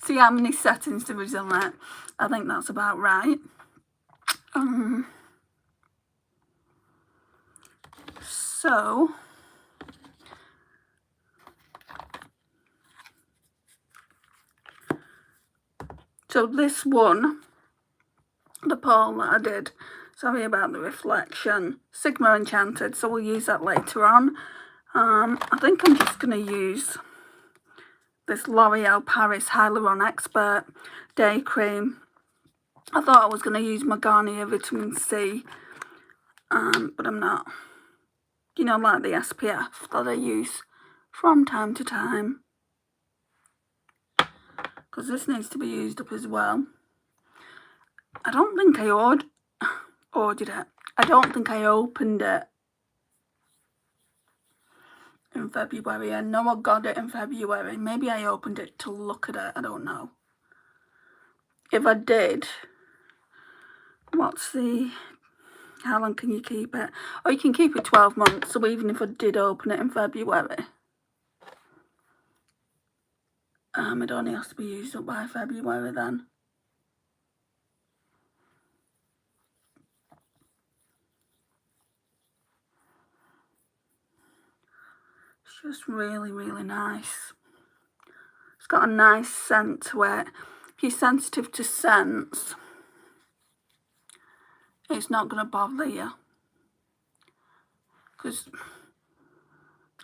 see how many settings there is on it. I think that's about right. So this one, the Pore that I did, sorry about the reflection, Sigma Enchanted, so we'll use that later on. I think I'm just going to use this L'Oreal Paris Hyalauron Expert Day Cream. I thought I was going to use my Garnier Vitamin C, but I'm not. You know, like the SPF that I use from time to time. Because this needs to be used up as well. I don't think I ordered it. I don't think I opened it in February. I know I got it in February. Maybe I opened it to look at it. I don't know. If I did, how long can you keep it? Oh, you can keep it 12 months. So even if I did open it in February, it only has to be used up by February then. It's just really, really nice. It's got a nice scent to it. If you're sensitive to scents, it's not going to bother you. Because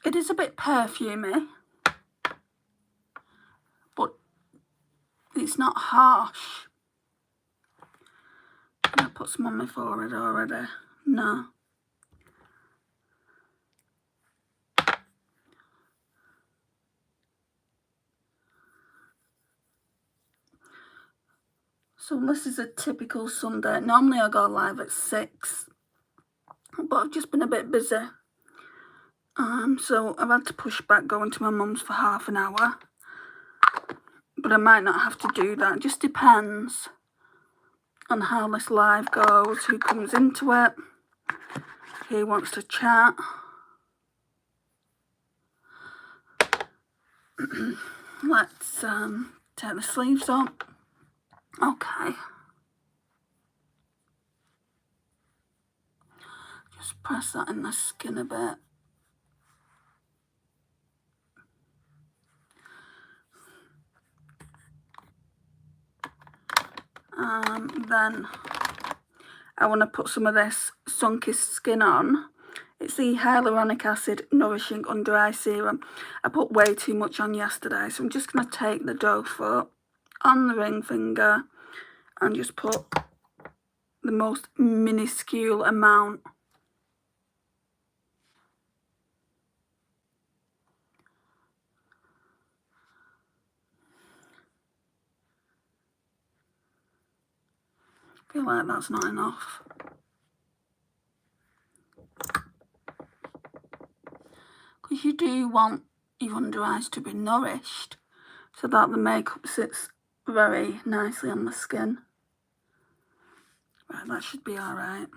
it is a bit perfumey, but it's not harsh. Can I put some on my forehead already? No. So this is a typical Sunday. Normally I go live at 6, but I've just been a bit busy. So I've had to push back going to my mum's for half an hour. But I might not have to do that. It just depends on how this live goes, who comes into it, who wants to chat. Let's take the sleeves up. Okay. Just press that in the skin a bit. Then I want to put some of this Sunkissed skin on. It's the Hyaluronic Acid Nourishing Under Eye Serum. I put way too much on yesterday, so I'm just going to take the doe foot on the ring finger and just put the most minuscule amount. I feel like that's not enough. Because you do want your under eyes to be nourished so that the makeup sits very nicely on the skin. Right, that should be alright.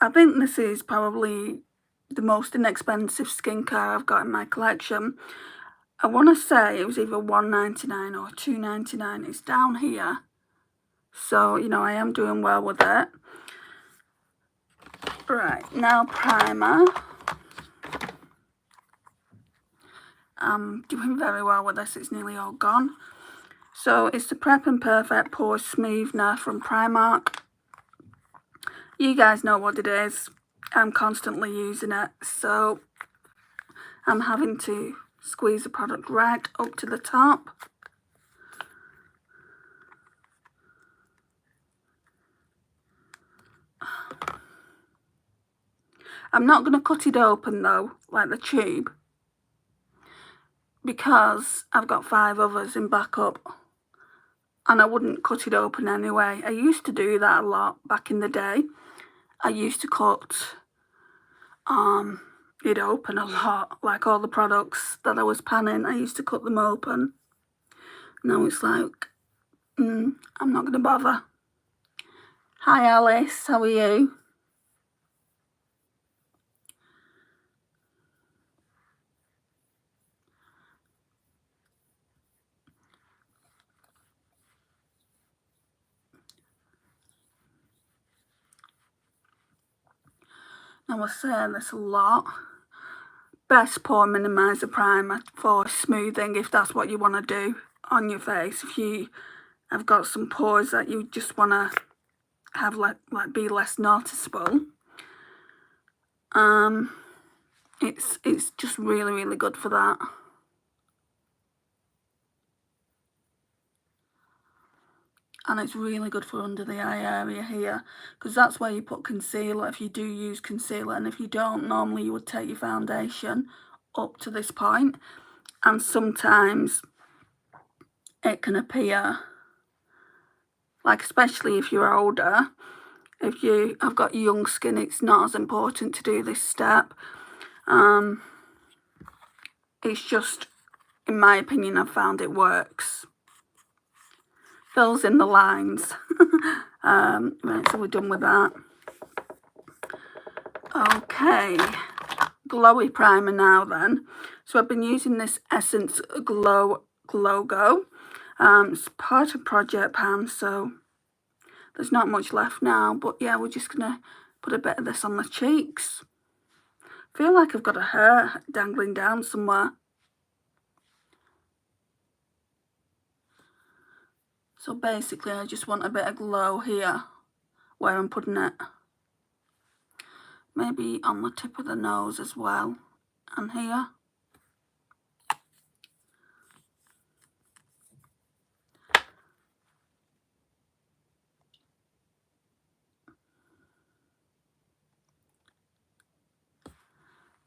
I think this is probably the most inexpensive skincare I've got in my collection. I want to say it was either $1.99 or $2.99. It's down here. So, you know, I am doing well with it. Right, now primer. I'm doing very well with this. It's nearly all gone. So, it's the Prep and Perfect Pore Smoothner from Primark. You guys know what it is. I'm constantly using it. So, I'm having to squeeze the product right up to the top. I'm not going to cut it open though, like the tube, because I've got 5 others in backup and I wouldn't cut it open anyway. I used to do that a lot back in the day. I used to cut it open a lot, like all the products that I was panning, I used to cut them open. Now it's like, I'm not going to bother. Hi Alice, how are you? I was saying this a lot. Best pore minimizer primer for smoothing, if that's what you want to do on your face. If you have got some pores that you just want to have like be less noticeable, it's just really good for that. And it's really good for under the eye area here, because that's where you put concealer if you do use concealer, and if you don't, normally you would take your foundation up to this point, and sometimes it can appear, like especially if you're older, if you have got young skin, it's not as important to do this step. It's just, in my opinion, I've found it works. Fills in the lines. Right, so we're done with that. Okay, glowy primer now then. So I've been using this Essence Glow Go. It's part of Project Pan, so there's not much left now. But yeah, we're just going to put a bit of this on the cheeks. I feel like I've got a hair dangling down somewhere. So basically, I just want a bit of glow here, where I'm putting it. Maybe on the tip of the nose as well, and here.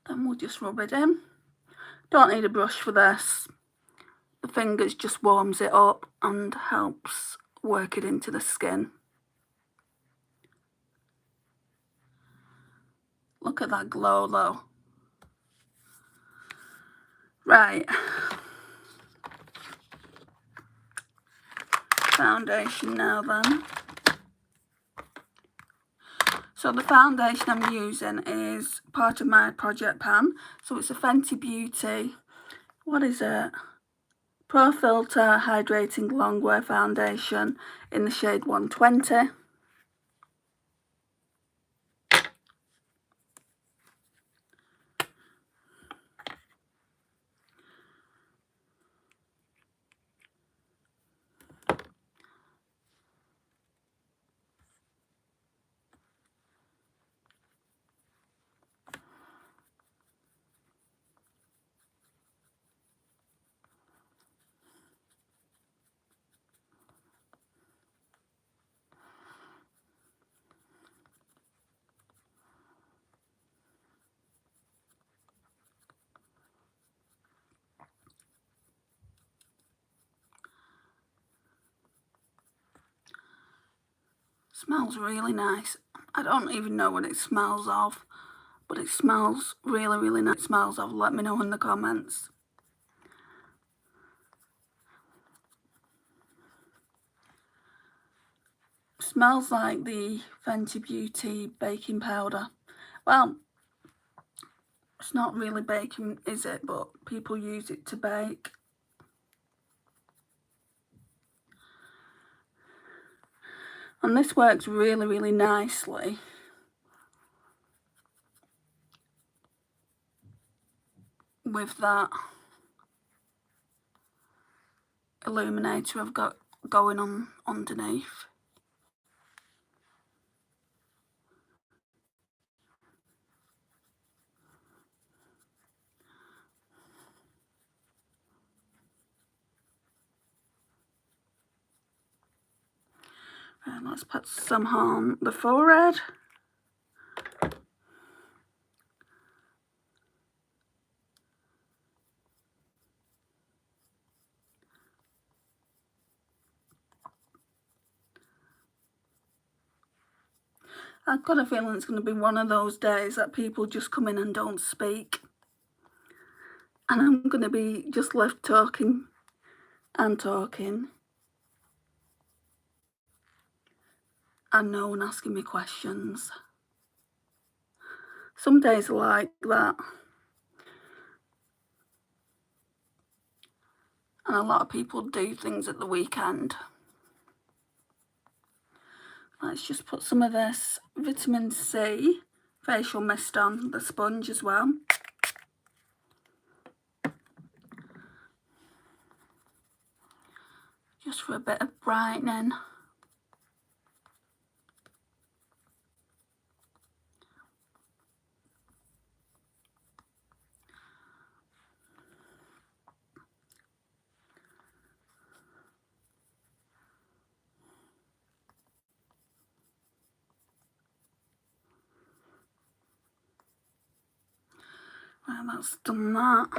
Then we'll just rub it in. Don't need a brush for this. The fingers just warms it up and helps work it into the skin. Look at that glow though. Right. Foundation now then. So the foundation I'm using is part of my Project Pan. So it's a Fenty Beauty, what is it? Pro Filtr Hydrating Longwear Foundation in the shade 120. Smells really nice. I don't even know what it smells of, but it smells really nice. It smells of, let me know in the comments. Smells like the Fenty Beauty baking powder. Well, it's not really baking, is it? But people use it to bake. And this works really nicely with that illuminator I've got going on underneath. And let's put some on the forehead. I've got a feeling it's going to be one of those days that people just come in and don't speak. And I'm going to be just left talking and talking. And no one asking me questions. Some days are like that. And a lot of people do things at the weekend. Let's just put some of this vitamin C facial mist on the sponge as well. Just for a bit of brightening. Well, that's done that.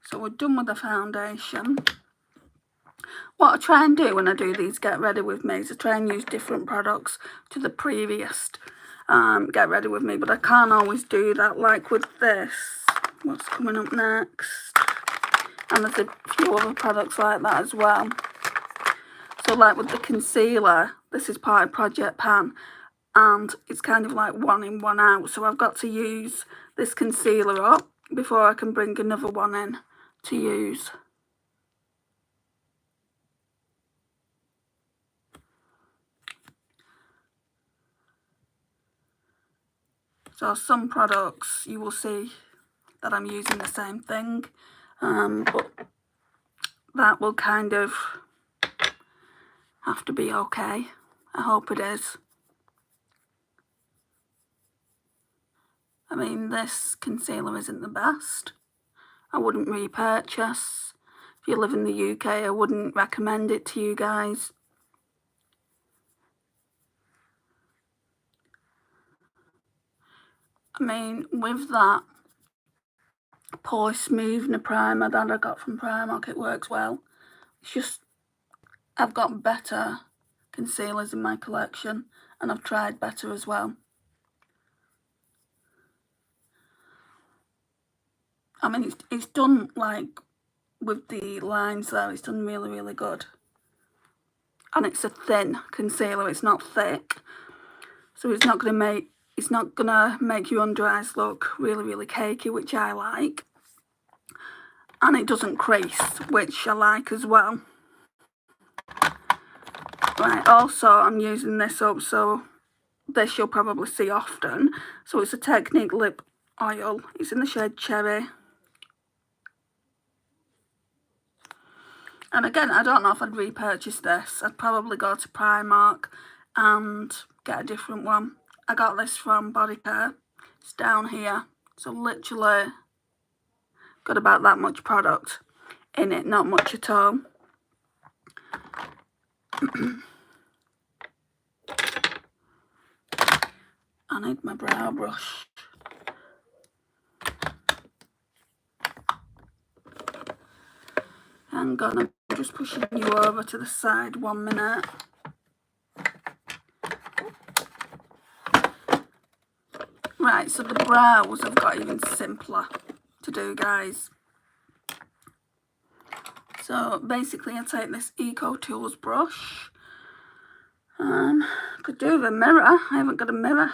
So we're done with the foundation. What I try and do when I do these get ready with me is I try and use different products to the previous get ready with me, but I can't always do that. Like with this, what's coming up next, and there's a few other products like that as well. So like with the concealer, this is part of Project Pan, and it's kind of like one in, one out, so I've got to use this concealer up before I can bring another one in to use. So some products you will see that I'm using the same thing, but that will kind of have to be okay. I hope it is. I mean, this concealer isn't the best. I wouldn't repurchase. If you live in the UK, I wouldn't recommend it to you guys. I mean, with that Pore Smoothner primer that I got from Primark, it works well. It's just, I've got better concealers in my collection, and I've tried better as well. I mean, it's done, like, with the lines there, it's done really, really good. And it's a thin concealer, it's not thick. So it's not gonna make your under eyes look really, really cakey, which I like. And it doesn't crease, which I like as well. Right, also I'm using this up, so this you'll probably see often. So it's a Technique lip oil. It's in the shade Cherry. And again, I don't know if I'd repurchase this. I'd probably go to Primark and get a different one. I got this from Body Care. It's down here. So literally got about that much product in it, not much at all. I need my brow brush. Hang on, I'm just pushing you over to the side 1 minute. Right, so the brows I've got even simpler to do, guys. So basically I take this Eco Tools brush. Could do with a mirror. I haven't got a mirror.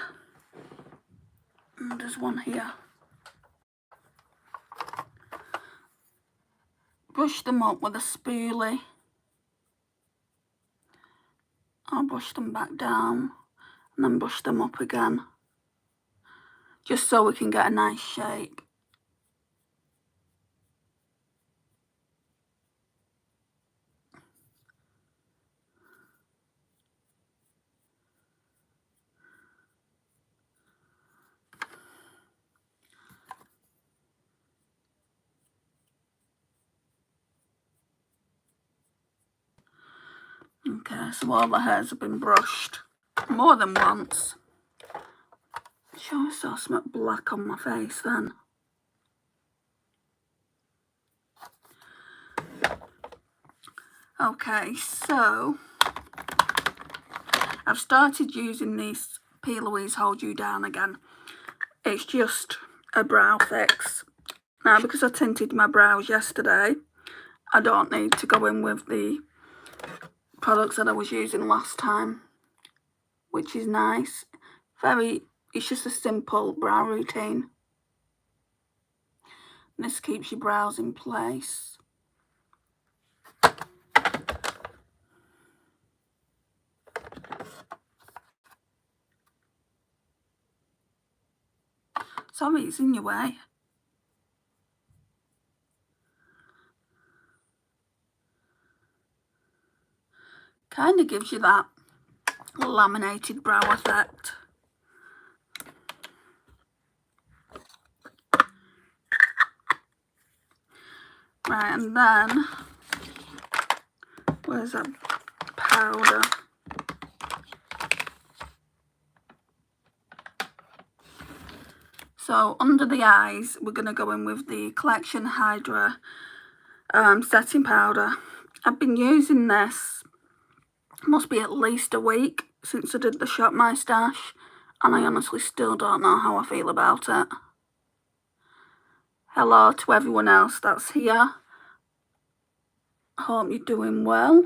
There's one here. Brush them up with a spoolie. I'll brush them back down and then brush them up again, just so we can get a nice shape. Okay, so all the hairs have been brushed more than once. Sure, I saw some black on my face then. Okay, so I've started using this PLouise Hold You Down again. It's just a brow fix. Now, because I tinted my brows yesterday, I don't need to go in with the products that I was using last time, which is nice. It's just a simple brow routine. And this keeps your brows in place. Sorry, it's in your way. Kind of gives you that laminated brow effect. Right, and then, where's that powder? So under the eyes, we're going to go in with the Collection Hydra setting powder. I've been using this, must be at least a week since I did the Shop My Stash, and I honestly still don't know how I feel about it. Hello to everyone else that's here. Hope you're doing well.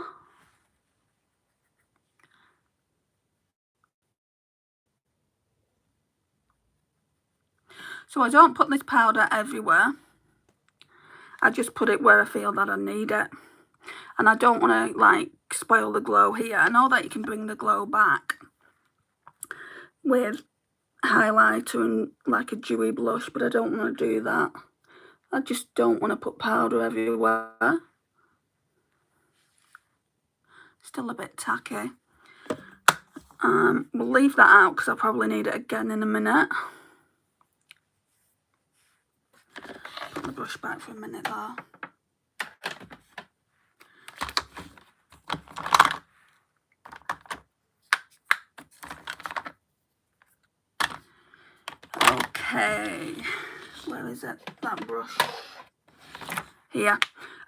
So I don't put this powder everywhere. I just put it where I feel that I need it. And I don't want to like spoil the glow here. I know that you can bring the glow back with highlighter and like a dewy blush, but I don't want to do that. I just don't want to put powder everywhere. Still a bit tacky. We'll leave that out because I'll probably need it again in a minute. Put the brush back for a minute though. Okay, where is it? That brush. Here.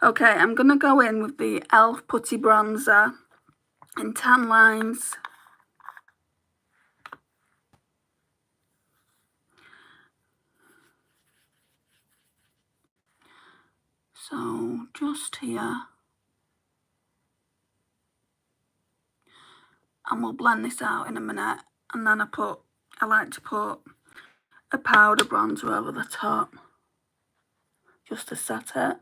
Okay, I'm going to go in with the e.l.f. Putty Bronzer in Tan Lines. So, just here. And we'll blend this out in a minute. And then I like to put a powder bronzer over the top. Just to set it.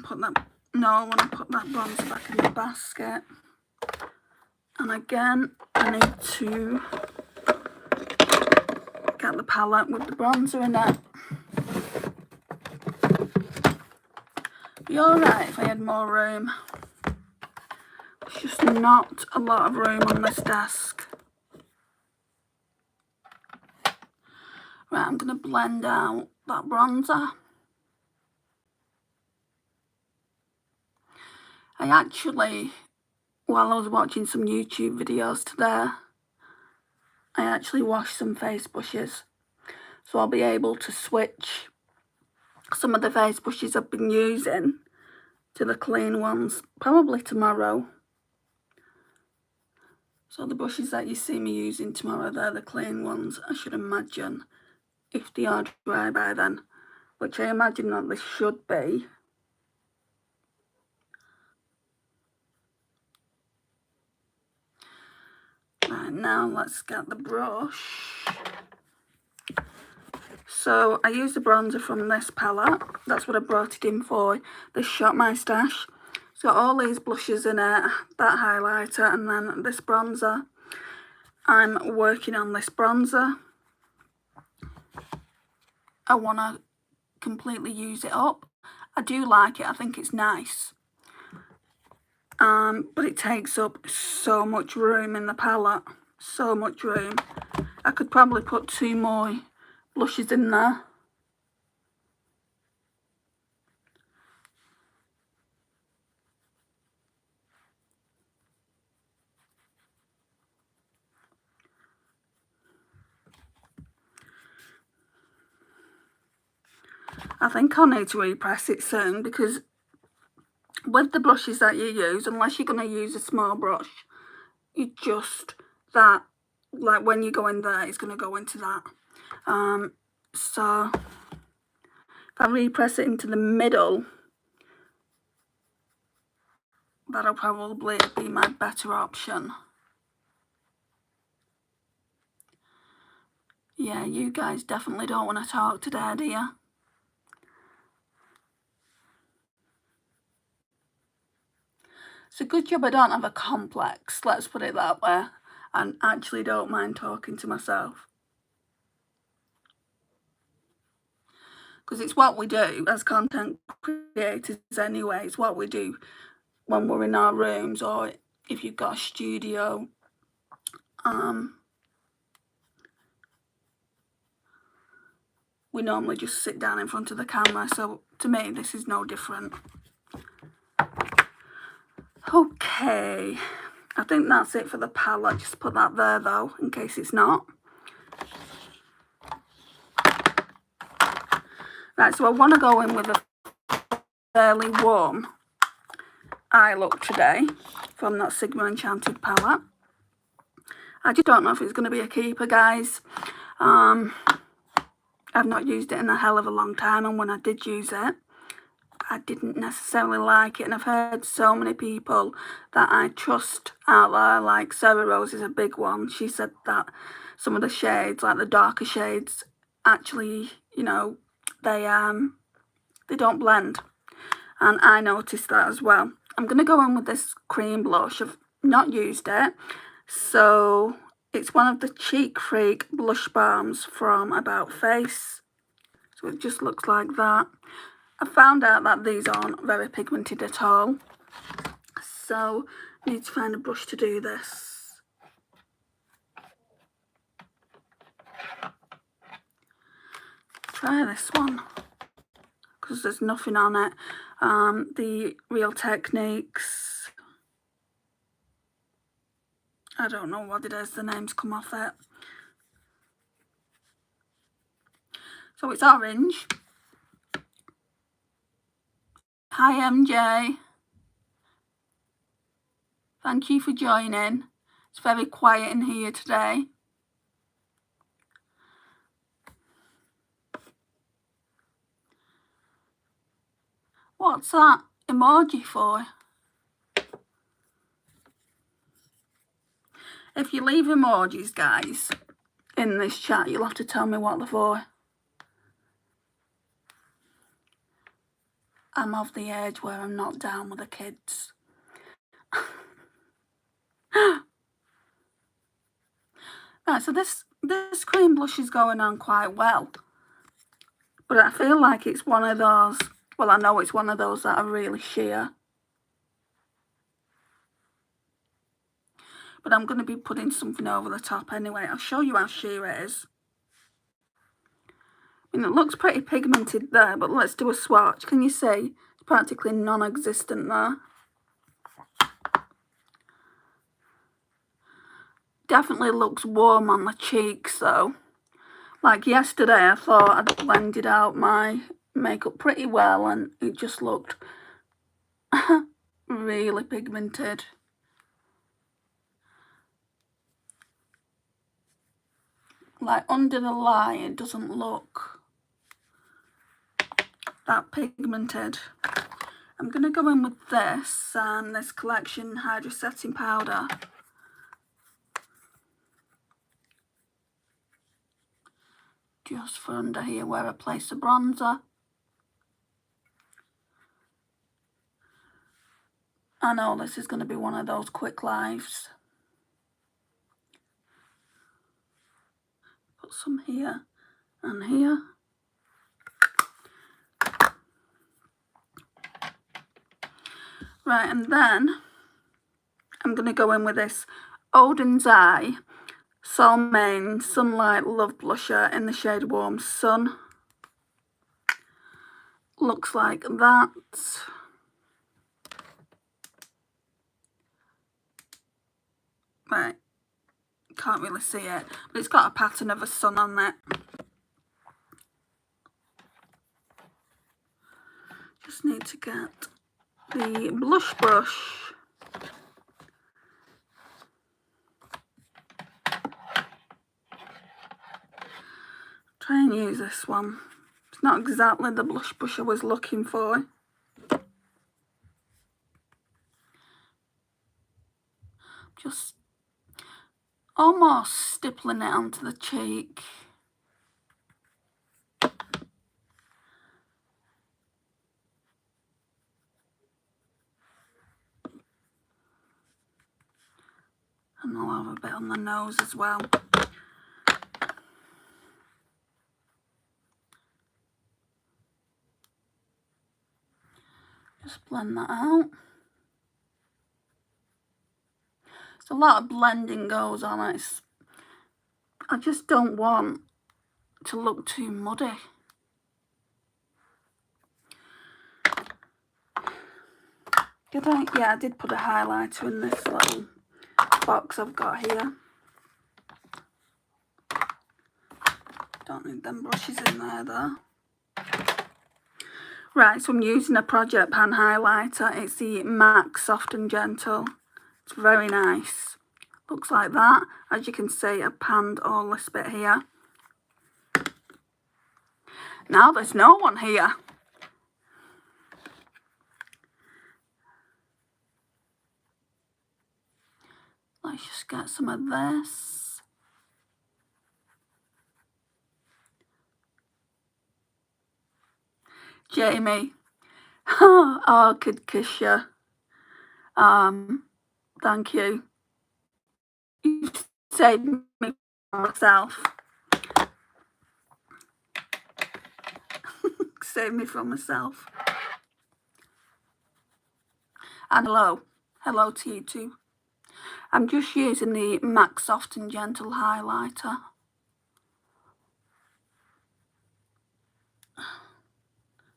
Put that, no, I want to put that bronzer back in the basket. And again, I need to get the palette with the bronzer in it. Be alright if I had more room. There's just not a lot of room on this desk. Right, I'm going to blend out that bronzer. I actually, while I was watching some YouTube videos today, I actually washed some face brushes. So I'll be able to switch some of the face brushes I've been using to the clean ones, probably tomorrow. So the brushes that you see me using tomorrow, they're the clean ones, I should imagine, if they are dry by then, which I imagine that they should be. Right, now let's get the brush. So I used the bronzer from this palette. That's what I brought it in for, this Shop My Stash. So all these blushes in it, that highlighter, and then this bronzer. I'm working on this bronzer. I want to completely use it up. I do like it, I think it's nice. But it takes up so much room in the palette. So much room. I could probably put 2 more blushes in there. I think I'll need to repress it soon because with the brushes that you use, unless you're going to use a small brush, it's just that like when you go in there, it's going to go into that. So if I repress it into the middle, that'll probably be my better option. Yeah, you guys definitely don't want to talk today, do you? It's a good job I don't have a complex, let's put it that way, and actually don't mind talking to myself. Because it's what we do as content creators anyway. It's what we do when we're in our rooms, or if you've got a studio. We normally just sit down in front of the camera, so to me this is no different. Okay, I think that's it for the palette. Just put that there though, in case it's not. Right, so I want to go in with a fairly warm eye look today from that Sigma Enchanted palette. I just don't know if it's going to be a keeper, guys. I've not used it in a hell of a long time, and when I did use it, I didn't necessarily like it, and I've heard so many people that I trust out there, like Sarah Rose is a big one. She said that some of the shades, like the darker shades, actually, you know, they don't blend, and I noticed that as well. I'm going to go in with this cream blush. I've not used it, so it's one of the Cheek Freak blush balms from About Face. So it just looks like that. I found out that these aren't very pigmented at all, so I need to find a brush to do this. Try this one, because there's nothing on it. The Real Techniques, I don't know what it is, the names come off it. So it's orange. Hi MJ, thank you for joining. It's very quiet in here today. What's that emoji for? If you leave emojis, guys, in this chat, you'll have to tell me what they're for. I'm of the age where I'm not down with the kids. Right, so this cream blush is going on quite well. But I feel like it's one of those, well, I know it's one of those that are really sheer. But I'm going to be putting something over the top anyway. I'll show you how sheer it is. I mean, it looks pretty pigmented there, but let's do a swatch. Can you see? It's practically non-existent there. Definitely looks warm on the cheeks though. Like yesterday, I thought I'd blended out my makeup pretty well, and it just looked really pigmented. Like under the lie, it doesn't look that pigmented. I'm going to go in with this and this Collection Hydra Setting Powder. Just for under here where I place the bronzer. I know this is going to be one of those quick lives. Put some here and here. Right, and then I'm going to go in with this Oden's Eye Solmane Sunlight Love Blusher in the shade Warm Sun. Looks like that. Right, can't really see it, but it's got a pattern of a sun on it. Just need to get the blush brush. Try and use this one. It's not exactly the blush brush I was looking for. Just almost stippling it onto the cheek. And I'll have a bit on the nose as well. Just blend that out. So a lot of blending goes on. I just don't want to look too muddy. Did I? Yeah, I did put a highlighter in this little box I've got here. Don't need them brushes in there though. Right, so I'm using a Project Pan highlighter. It's the MAC Soft and Gentle. It's very nice. Looks like that. As you can see, I've panned all this bit here. Now there's no one here. Let's just get some of this. Jamie. Oh, I could kiss you. Thank you. You saved me from myself. Saved me from myself. And hello. Hello to you too. I'm just using the MAC Soft and Gentle highlighter.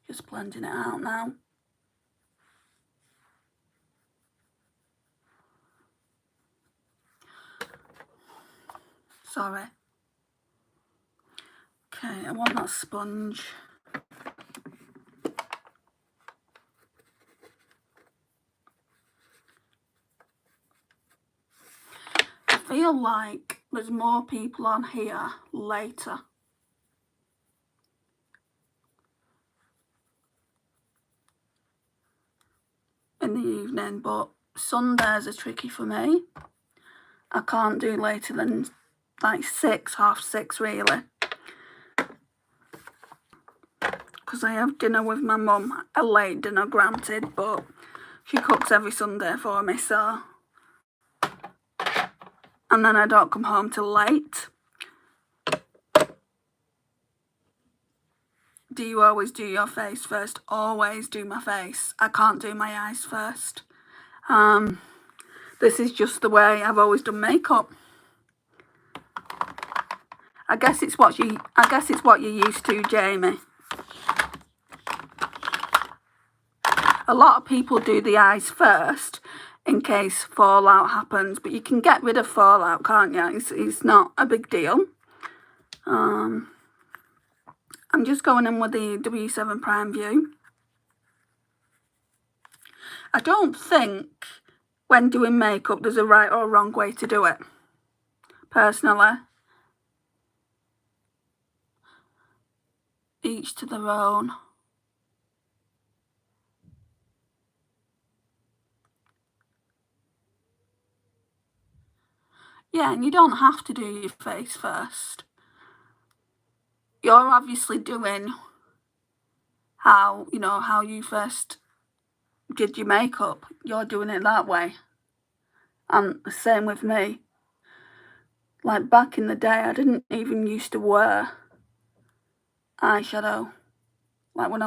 Just blending it out now. Sorry. Okay, I want that sponge. I feel like there's more people on here later. In the evening, but Sundays are tricky for me. I can't do later than like 6, half 6 really. Because I have dinner with my mum, a late dinner granted, but she cooks every Sunday for me, so. And then I don't come home till late. Do you always do your face first? Always do my face. I can't do my eyes first. This is just the way I've always done makeup. I guess it's what you're used to, Jamie. A lot of people do the eyes first in case fallout happens, but you can get rid of fallout, can't you? It's not a big deal. I'm just going in with the W7 Prime View. I don't think when doing makeup there's a right or wrong way to do it, personally. Each to their own. Yeah, and you don't have to do your face first. You're obviously doing how you first did your makeup. You're doing it that way. And the same with me. Like back in the day, I didn't even used to wear eyeshadow. Like when I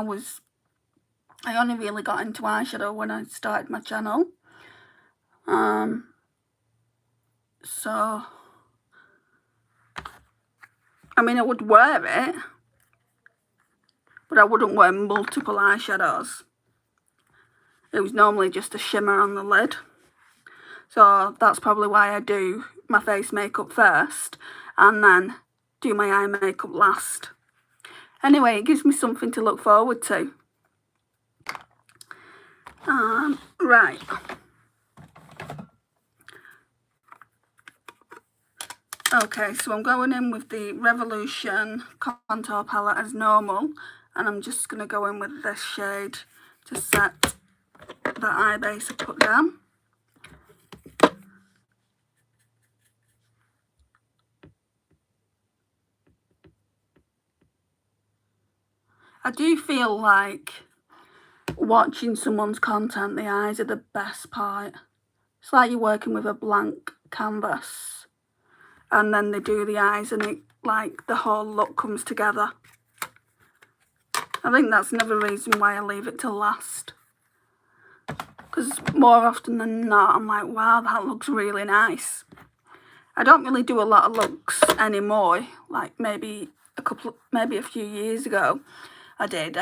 only really got into eyeshadow when I started my channel. So, I mean, I would wear it, but I wouldn't wear multiple eyeshadows. It was normally just a shimmer on the lid. So that's probably why I do my face makeup first and then do my eye makeup last. Anyway, it gives me something to look forward to. Right. Okay, so I'm going in with the Revolution contour palette as normal, and I'm just going to go in with this shade to set the eye base I put down. I do feel like watching someone's content, the eyes are the best part. It's like you're working with a blank canvas, and then they do the eyes and it, like, the whole look comes together. I think that's another reason why I leave it till last, because more often than not I'm like, wow, that looks really nice. I don't really do a lot of looks anymore. Like maybe a few years ago I did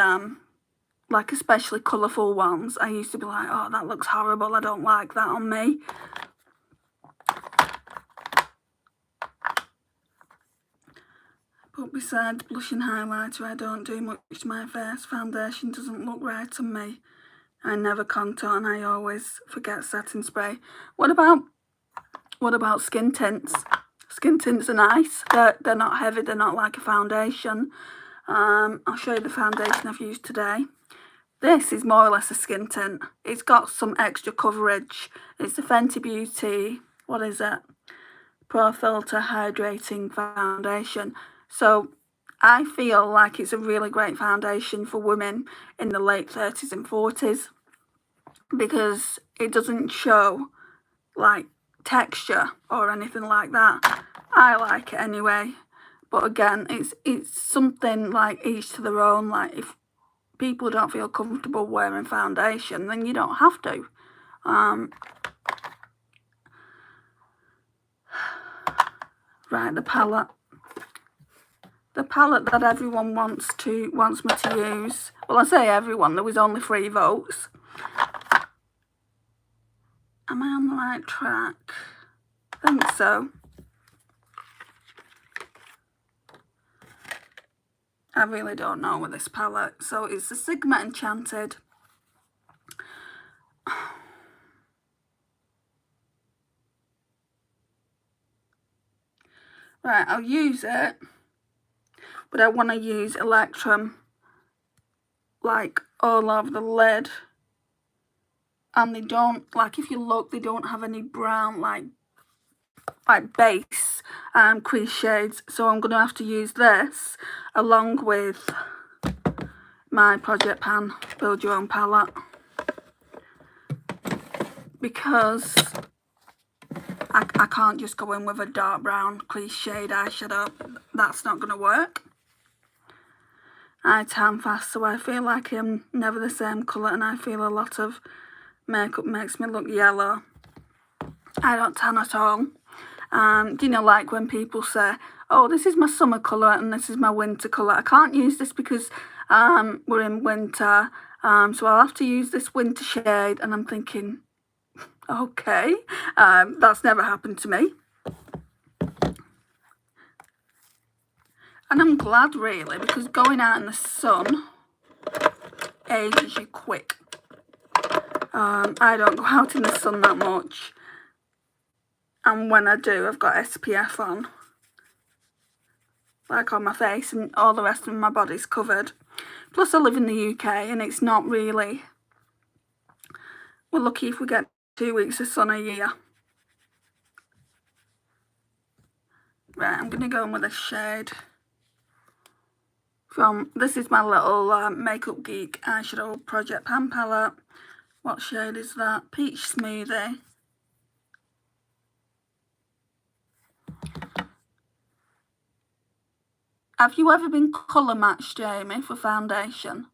like especially colourful ones. I used to be like, oh, that looks horrible, I don't like that on me. But besides blush and highlighter, I don't do much to my face. Foundation doesn't look right on me. I never contour and I always forget setting spray. What about skin tints? Skin tints are nice. They're not heavy, they're not like a foundation. I'll show you the foundation I've used today. This is more or less a skin tint. It's got some extra coverage. It's the Fenty Beauty, what is it? Pore Filtr Hydrating Foundation. So I feel like it's a really great foundation for women in the late 30s and 40s because it doesn't show like texture or anything like that. I like it anyway. But again, it's something like each to their own. Like if people don't feel comfortable wearing foundation, then you don't have to. Right, the palette. The palette that everyone wants me to use. Well, I say everyone, there was only 3 votes. Am I on the right track? I think so. I really don't know with this palette. So it's the Sigma Enchanted. Right, I'll use it, but I want to use Electrum like all over the lid. And they don't, like if you look, they don't have any brown like base crease shades. So I'm going to have to use this along with my Project Pan Build Your Own palette, because I can't just go in with a dark brown crease shade eyeshadow. That's not going to work. I tan fast, so I feel like I'm never the same colour, and I feel a lot of makeup makes me look yellow. I don't tan at all. Do you know, like when people say, oh, this is my summer colour and this is my winter colour. I can't use this because we're in winter, so I'll have to use this winter shade, and I'm thinking, okay, that's never happened to me. And I'm glad, really, because going out in the sun ages you quick. I don't go out in the sun that much, and when I do, I've got SPF on, like on my face, and all the rest of my body's covered. Plus I live in the UK and it's not really, we're lucky if we get 2 weeks of sun a year. Right, I'm going to go in with a shade from, this is my little Makeup Geek eyeshadow Project Pan palette. What shade is that? Peach Smoothie. Have you ever been colour matched, Jamie, for foundation?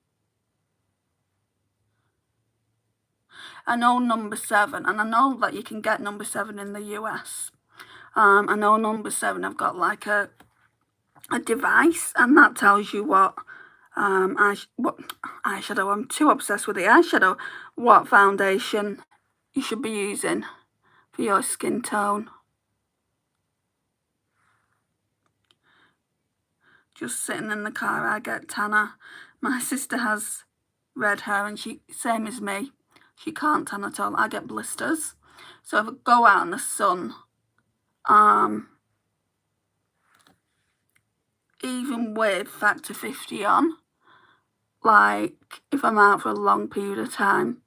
I know number 7, and I know that you can get number 7 in the US. I know number 7, I've got like a device, and that tells you what eyeshadow, I'm too obsessed with the eyeshadow, what foundation you should be using for your skin tone. Just sitting in the car, I get tanner. My sister has red hair and she, same as me, she can't tan at all. I get blisters. So if I go out in the sun, even with factor 50 on, like if I'm out for a long period of time,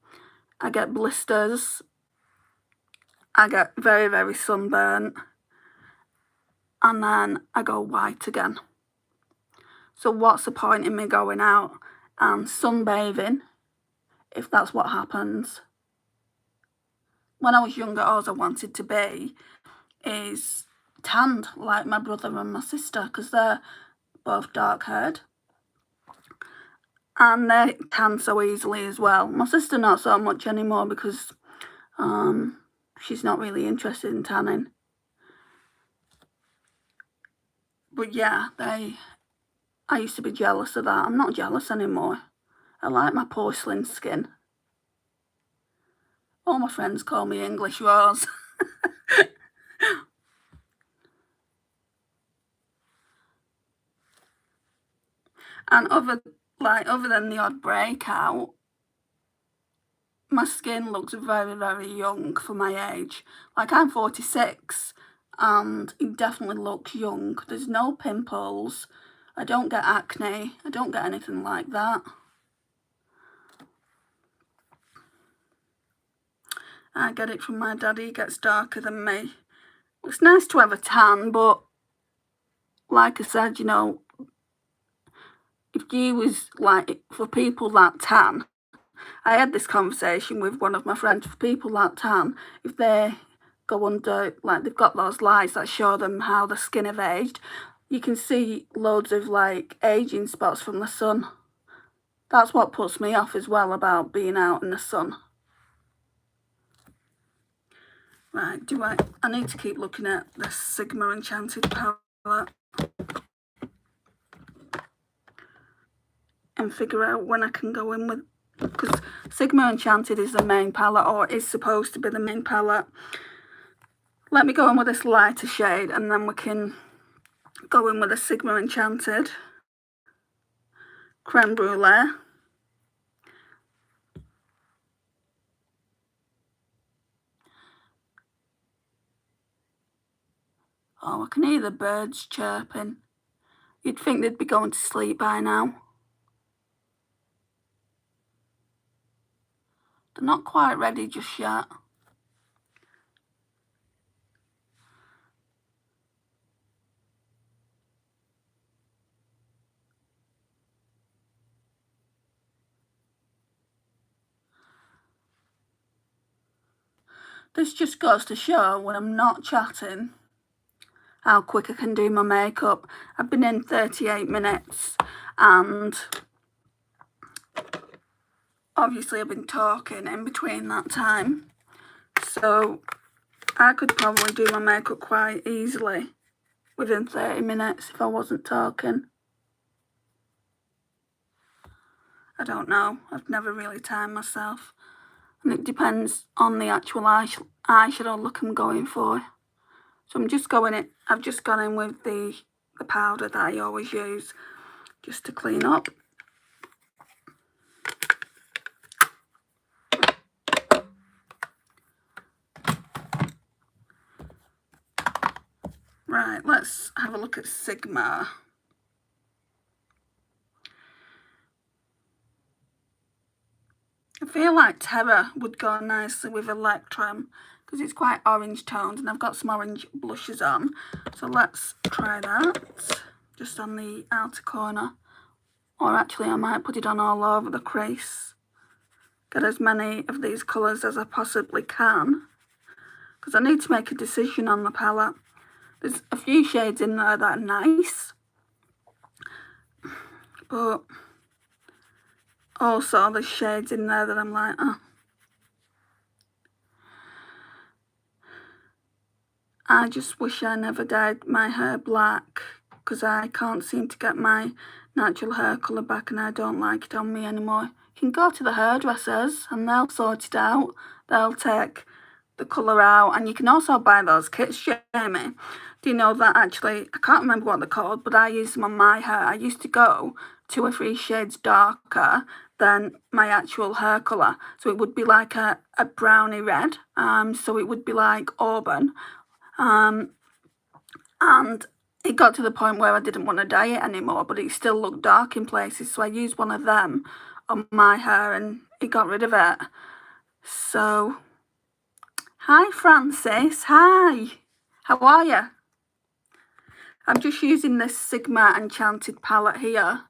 I get blisters, I get very, very sunburnt, and then I go white again. So what's the point in me going out and sunbathing if that's what happens? When I was younger, all I wanted to be is tanned like my brother and my sister, because they're both dark haired and they tan so easily as well. My sister not so much anymore because she's not really interested in tanning. But yeah, I used to be jealous of that. I'm not jealous anymore. I like my porcelain skin. All my friends call me English Rose. And other than the odd breakout, my skin looks very, very young for my age. Like, I'm 46 and it definitely looks young. There's no pimples. I don't get acne. I don't get anything like that. I get it from my daddy. He gets darker than me. It's nice to have a tan, but like I said, you know, if you was like, for people that tan, I had this conversation with one of my friends, for people that tan, if they go under, like they've got those lights that show them how the skin have aged, you can see loads of like aging spots from the sun. That's what puts me off as well about being out in the sun. Right, I need to keep looking at the Sigma Enchanted palette and figure out when I can go in with, because Sigma Enchanted is the main palette, or is supposed to be the main palette. Let me go in with this lighter shade and then we can go in with a Sigma Enchanted Creme Brulee. Oh, I can hear the birds chirping. You'd think they'd be going to sleep by now. They're not quite ready just yet. This just goes to show when I'm not chatting how quick I can do my makeup. I've been in 38 minutes and obviously I've been talking in between that time. So I could probably do my makeup quite easily within 30 minutes if I wasn't talking. I don't know. I've never really timed myself. And it depends on the actual eyeshadow look I'm going for. So I've just gone in with the powder that I always use just to clean up. Right, let's have a look at Sigma. I feel like Terra would go nicely with Electrum because it's quite orange toned and I've got some orange blushes on. So let's try that just on the outer corner. Or actually I might put it on all over the crease. Get as many of these colours as I possibly can because I need to make a decision on the palette. There's a few shades in there that are nice, but also there's shades in there that I'm like, oh. I just wish I never dyed my hair black because I can't seem to get my natural hair colour back and I don't like it on me anymore. You can go to the hairdressers and they'll sort it out. They'll take the colour out and you can also buy those kits, Jamie. Do you know that actually, I can't remember what they're called, but I use them on my hair. I used to go 2 or 3 shades darker than my actual hair colour. So it would be like a browny red. So it would be like auburn. And it got to the point where I didn't want to dye it anymore, but it still looked dark in places, so I used one of them on my hair and it got rid of it. So, hi Francis, hi, how are you? I'm just using this Sigma Enchanted palette here.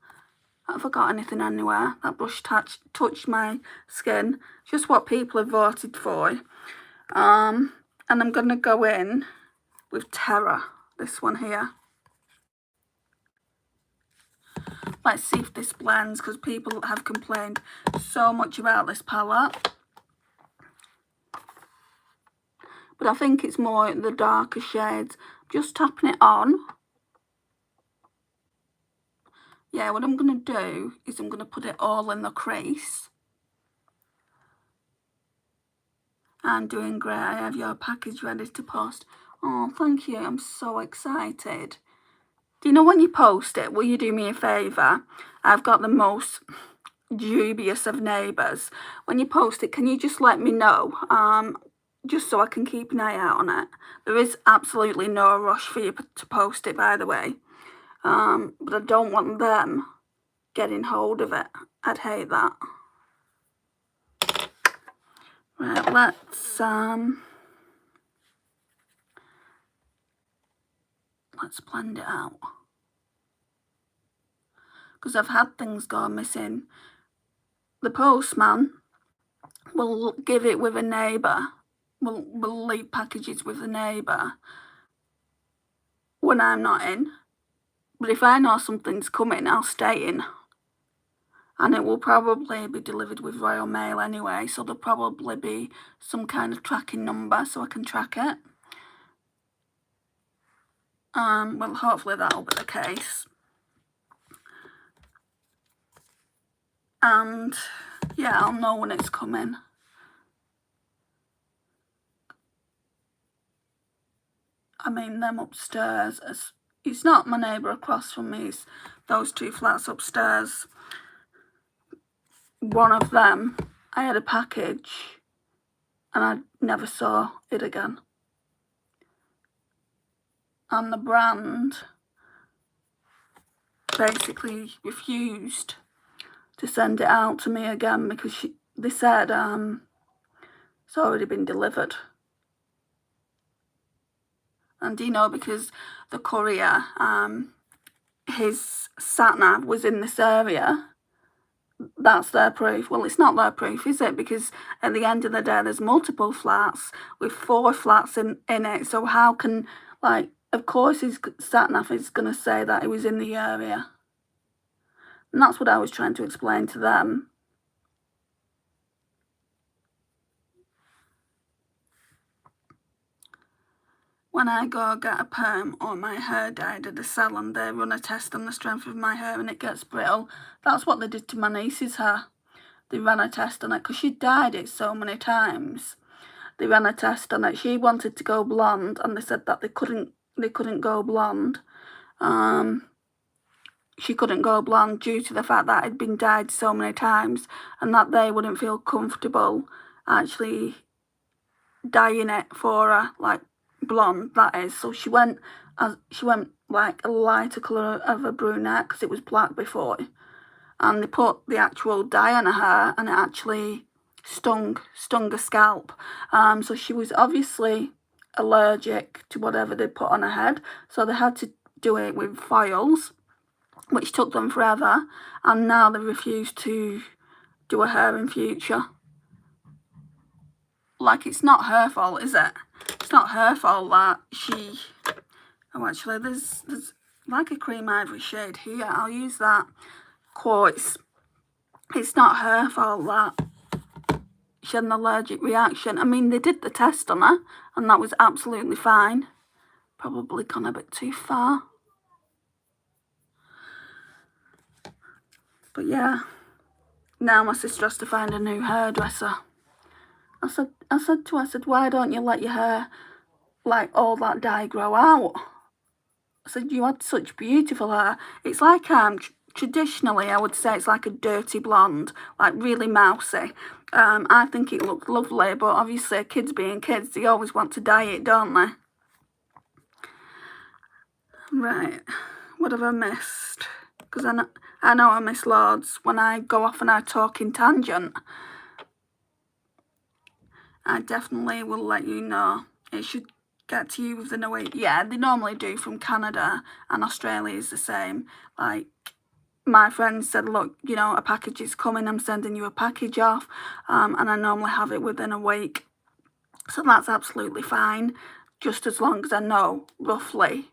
Have I got anything anywhere? That brush touched my skin. Just what people have voted for. And I'm going to go in with Terror, this one here. Let's see if this blends, because people have complained so much about this palette. But I think it's more the darker shades. Just tapping it on. Yeah, what I'm going to do is I'm going to put it all in the crease. I'm doing great. I have your package ready to post. Oh, thank you. I'm so excited. Do you know when you post it, will you do me a favour? I've got the most dubious of neighbours. When you post it, can you just let me know? Just so I can keep an eye out on it. There is absolutely no rush for you to post it, by the way. But I don't want them getting hold of it. I'd hate that. Right, let's blend it out. Because I've had things go missing. The postman will give it with a neighbour. Will leave packages with a neighbour when I'm not in. But if I know something's coming, I'll stay in. And it will probably be delivered with Royal Mail anyway, so there'll probably be some kind of tracking number so I can track it. Well, hopefully that'll be the case. And yeah, I'll know when it's coming. I mean, them upstairs, it's not my neighbour across from me, it's those two flats upstairs. One of them, I had a package and I never saw it again. And the brand basically refused to send it out to me again because they said it's already been delivered. And you know, because the courier, his sat-nav was in this area, that's their proof. Well, it's not their proof, is it? Because at the end of the day, there's multiple flats with 4 flats in it. So how can, like, of course his sat-nav is going to say that it was in the area. And that's what I was trying to explain to them. When I go get a perm or my hair dyed at a salon, they run a test on the strength of my hair and it gets brittle. That's what they did to my niece's hair. They ran a test on it because she dyed it so many times. They ran a test on it. She wanted to go blonde and they said that they couldn't go blonde. She couldn't go blonde due to the fact that it had been dyed so many times and that they wouldn't feel comfortable actually dyeing it for her, like blonde, that is. So she went like a lighter colour of a brunette because it was black before, and they put the actual dye on her hair and it actually stung her scalp. So she was obviously allergic to whatever they put on her head, so they had to do it with foils, which took them forever, and now they refuse to do her hair in future. Like, it's not her fault, is it? It's not her fault that she... Oh, actually, there's like a cream ivory shade here. I'll use that quartz. It's not her fault that she had an allergic reaction. I mean, they did the test on her, and that was absolutely fine. Probably gone a bit too far. But yeah, now my sister has to find a new hairdresser. I said to her, why don't you let your hair, like, all that dye grow out? I said, you had such beautiful hair. It's like, traditionally, I would say it's like a dirty blonde, like really mousy. I think it looked lovely, but obviously kids being kids, they always want to dye it, don't they? Right, what have I missed? Because I know I miss loads when I go off and I talk in tangent. I definitely will let you know. It should get to you within a week. Yeah, they normally do from Canada, and Australia is the same. Like, my friend said, look, you know, a package is coming, I'm sending you a package off, and I normally have it within a week. So that's absolutely fine, just as long as I know roughly.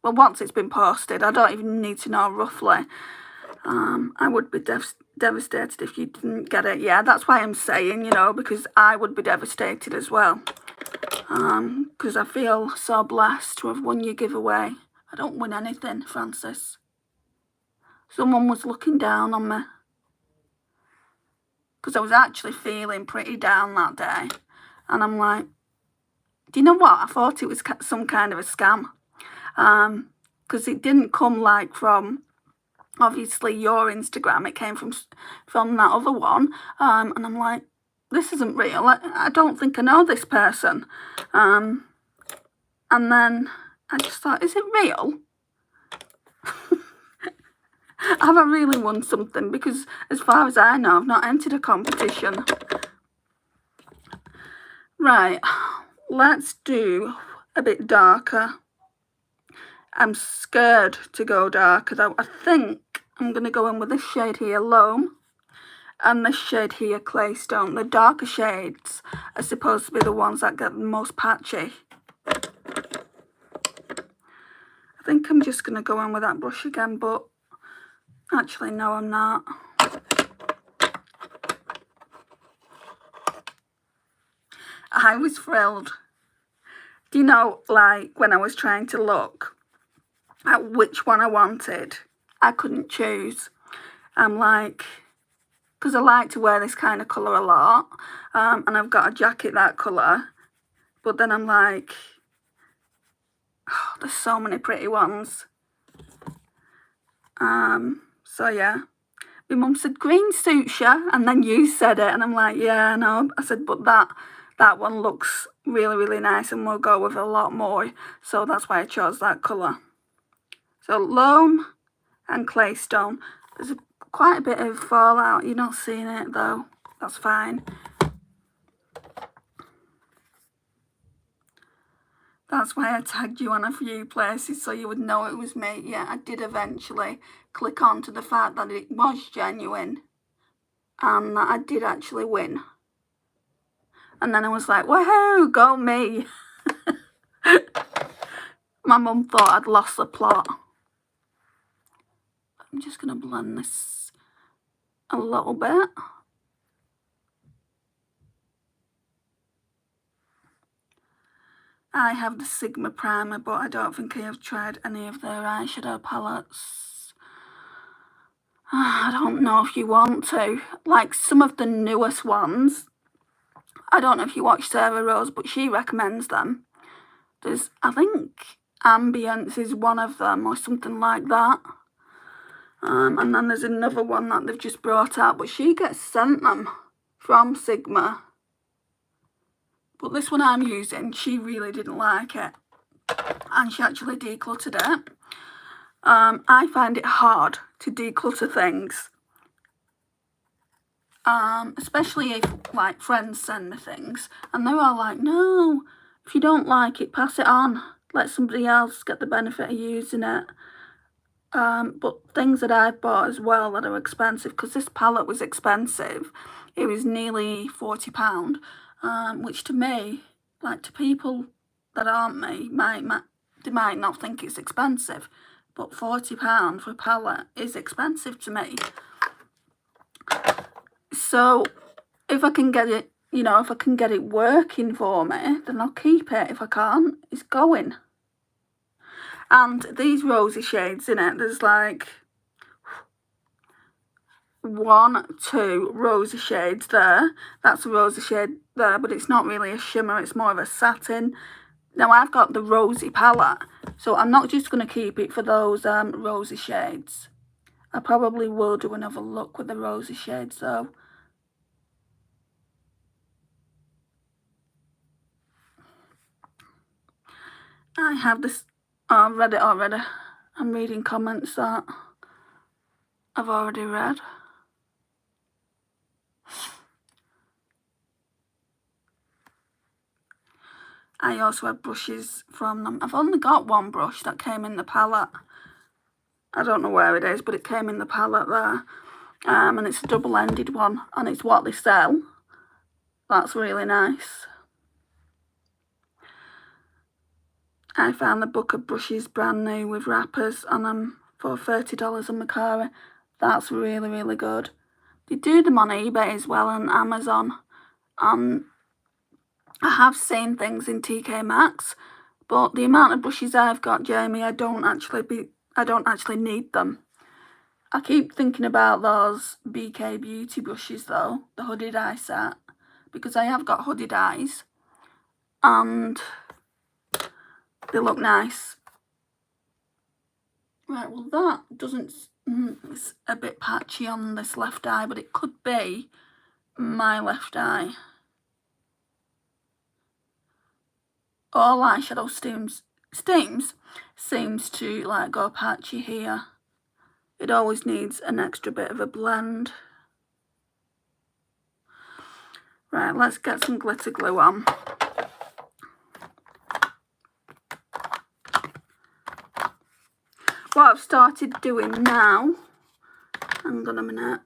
Well, once it's been posted, I don't even need to know roughly. I would be devastated if you didn't get it. Yeah, that's why I'm saying, you know, because I would be devastated as well. Because I feel so blessed to have won your giveaway. I don't win anything, Francis. Someone was looking down on me. Because I was actually feeling pretty down that day. And I'm like, do you know what? I thought it was some kind of a scam. Because it didn't come like from, obviously, your Instagram. It came from that other one. And I'm like, this isn't real. I don't think I know this person. And then I just thought, is it real? Have I really won something? Because as far as I know, I've not entered a competition. Right, let's do a bit darker. I'm scared to go darker though. I think I'm going to go in with this shade here, Loam, and this shade here, Claystone. The darker shades are supposed to be the ones that get the most patchy. I think I'm just going to go in with that brush again, but actually no, I'm not. I was thrilled. Do you know, like, when I was trying to look at which one I wanted, I couldn't choose. I'm like, because I like to wear this kind of colour a lot, and I've got a jacket that colour, but then I'm like, oh, there's so many pretty ones. So yeah, my mum said green suits you, and then you said it, and I'm like, yeah, I know. I said, but that one looks really, really nice, and we'll go with a lot more, so that's why I chose that colour. So Loam and Claystone. There's quite a bit of fallout. You're not seeing it though. That's fine. That's why I tagged you on a few places so you would know it was me. Yeah, I did eventually click on to the fact that it was genuine and that I did actually win. And then I was like, woohoo, go me. My mum thought I'd lost the plot. I'm just going to blend this a little bit. I have the Sigma primer, but I don't think I have tried any of their eyeshadow palettes. I don't know if you want to. Like some of the newest ones, I don't know if you watch Sarah Rose, but she recommends them. There's, I think, Ambience is one of them or something like that. And then there's another one that they've just brought out, but she gets sent them from Sigma. But this one I'm using, she really didn't like it. And she actually decluttered it. I find it hard to declutter things. Especially if, like, friends send me things. And they're all like, no, if you don't like it, pass it on. Let somebody else get the benefit of using it. But things that I bought as well that are expensive, because this palette was expensive. It was nearly £40. Which to me, like to people that aren't me, they might not think it's expensive, but £40 for a palette is expensive to me. So if I can get it, you know, if I can get it working for me, then I'll keep it. If I can't, it's going. And these rosy shades in it, there's like 1, 2 rosy shades there. That's a rosy shade there, but it's not really a shimmer, it's more of a satin. Now I've got the rosy palette, so I'm not just going to keep it for those rosy shades. I probably will do another look with the rosy shades though. I have this, Oh, I've read it already. I'm reading comments that I've already read. I also had brushes from them. I've only got one brush that came in the palette. I don't know where it is, but it came in the palette there. And it's a double-ended one, and it's what they sell. That's really nice. I found the book of brushes brand new with wrappers on them for $30 on Mercari. That's really, really good. They do them on eBay as well and Amazon. I have seen things in TK Maxx, but the amount of brushes I've got, Jamie, I don't actually need them. I keep thinking about those BK Beauty brushes though, the hooded eye set, because I have got hooded eyes and they look nice. Right, well that doesn't, it's a bit patchy on this left eye, but it could be my left eye. All eyeshadow steams seems to like go patchy here. It always needs an extra bit of a blend. Right, let's get some glitter glue on. What I've started doing now, hang on a minute.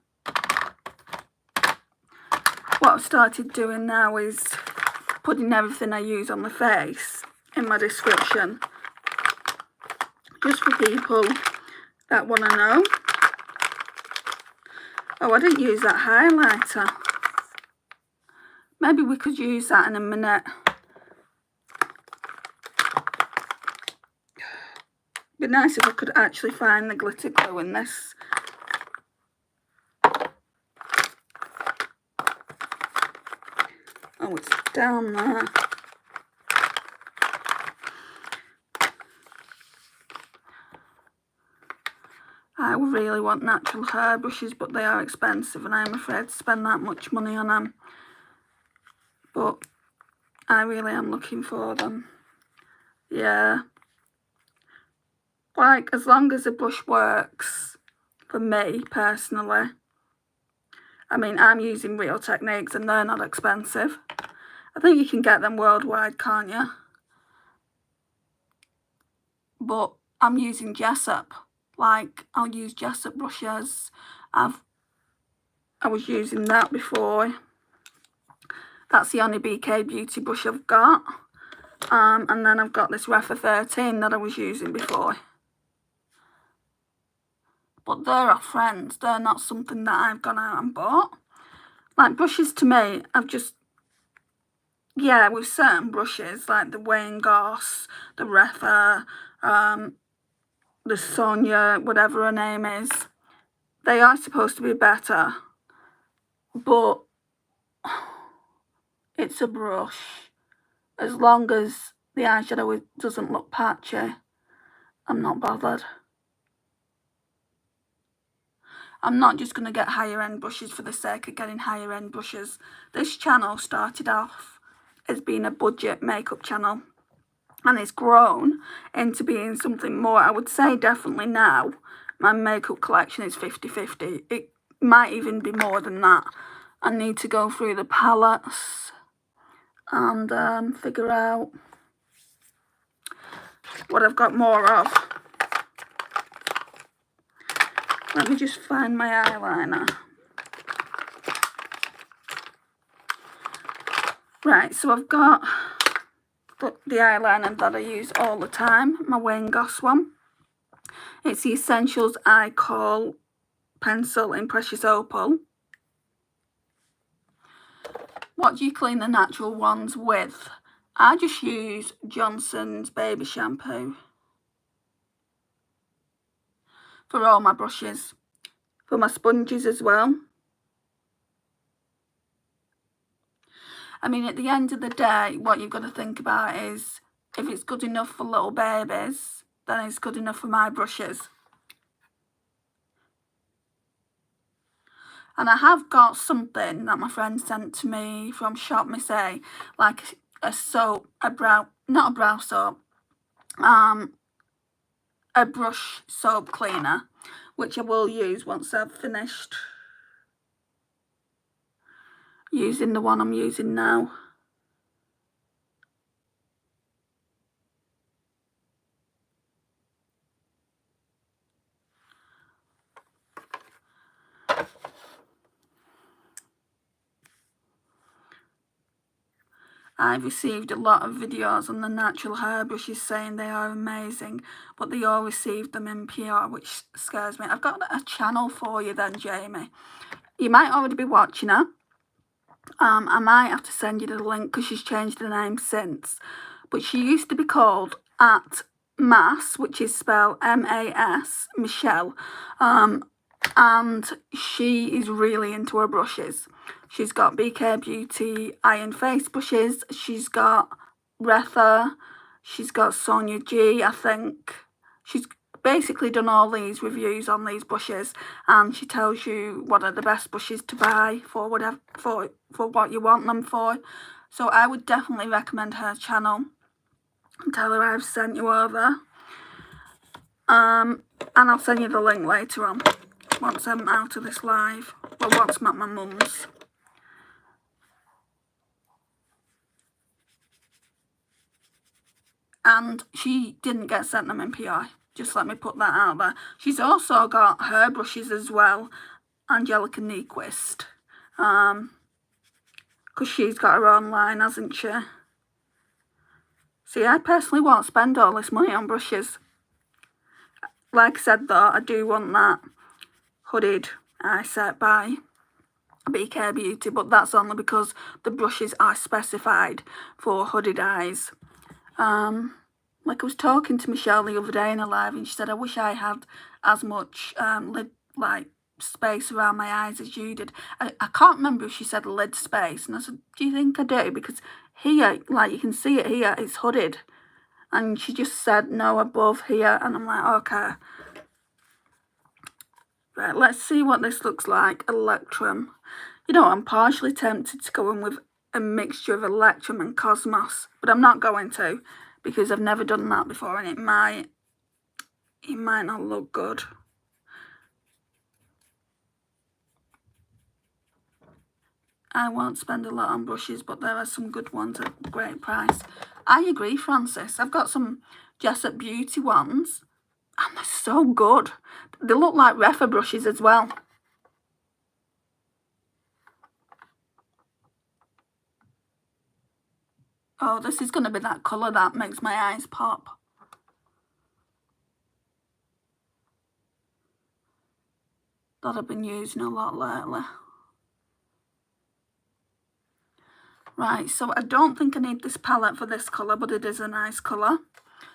What I've started doing now is putting everything I use on the face in my description. Just for people that want to know. Oh, I didn't use that highlighter. Maybe we could use that in a minute. It'd be nice if I could actually find the glitter glue in this. Oh, it's down there. I really want natural hair brushes, but they are expensive and I'm afraid to spend that much money on them. But I really am looking for them. Yeah. Like, as long as the brush works, for me, personally. I mean, I'm using Real Techniques and they're not expensive. I think you can get them worldwide, can't you? But I'm using Jessup. Like, I'll use Jessup brushes. I was using that before. That's the only BK Beauty brush I've got. And then I've got this Refa 13 that I was using before. But they're our friends. They're not something that I've gone out and bought. Like, brushes to me, I've just... Yeah, with certain brushes, like the Wayne Goss, the Refa, the Sonia, whatever her name is, they are supposed to be better. But it's a brush. As long as the eyeshadow doesn't look patchy, I'm not bothered. I'm not just going to get higher end brushes for the sake of getting higher end brushes. This channel started off as being a budget makeup channel and it's grown into being something more. I would say definitely now my makeup collection is 50-50. It might even be more than that. I need to go through the palettes and figure out what I've got more of. Let me just find my eyeliner. Right, so I've got the eyeliner that I use all the time, my Wayne Goss one. It's the Essentials Eye Kohl pencil in Precious Opal. What do you clean the natural ones with? I just use Johnson's baby shampoo for all my brushes, for my sponges as well. I mean, at the end of the day, what you've got to think about is if it's good enough for little babies, then it's good enough for my brushes. And I have got something that my friend sent to me from Shop Miss A, like a soap, not a brow soap, a brush soap cleaner, which I will use once I've finished using the one I'm using now. I've received a lot of videos on the natural hair brushes saying they are amazing, but they all received them in PR, which scares me. I've got a channel for you then, Jamie. You might already be watching her. I might have to send you the link because she's changed the name since. But she used to be called @Mas, which is spelled M-A-S, Michelle. And she is really into her brushes. She's got BK Beauty Iron Face brushes. She's got Retha. She's got Sonia G, I think. She's basically done all these reviews on these brushes, and she tells you what are the best brushes to buy for whatever for what you want them for. So I would definitely recommend her channel and tell her I've sent you over. And I'll send you the link later on once I'm out of this live. Well, once I'm at my mum's. And she didn't get sent them in PI. Just let me put that out there. She's also got her brushes as well, Angelica Nyquist. Because she's got her own line, hasn't she? See, I personally won't spend all this money on brushes. Like I said though, I do want that hooded eye set by BK Beauty, but that's only because the brushes are specified for hooded eyes. Like I was talking to Michelle the other day in a live, and she said, I wish I had as much lid, like, space around my eyes as you did. I can't remember if she said lid space, and I said, do you think I do? Because here, like, you can see it here, it's hooded. And she just said, no, above here, and I'm like, okay. Right, let's see what this looks like. Electrum. You know, I'm partially tempted to go in with a mixture of Electrum and Cosmos, but I'm not going to, because I've never done that before, and it might not look good. I won't spend a lot on brushes, but there are some good ones at a great price. I agree, Francis. I've got some Jessup Beauty ones, and they're so good. They look like Refa brushes as well. Oh, this is going to be that colour that makes my eyes pop. That I've been using a lot lately. Right, so I don't think I need this palette for this colour, but it is a nice colour.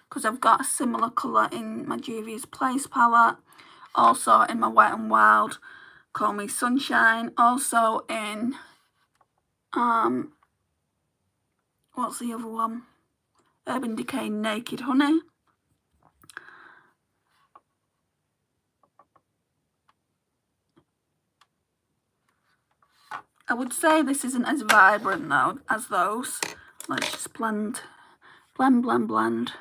Because I've got a similar colour in my Juvia's Place palette. Also in my Wet n Wild Call Me Sunshine. Also in, what's the other one? Urban Decay Naked Honey. I would say this isn't as vibrant though as those. Let's just blend, blend, blend, blend.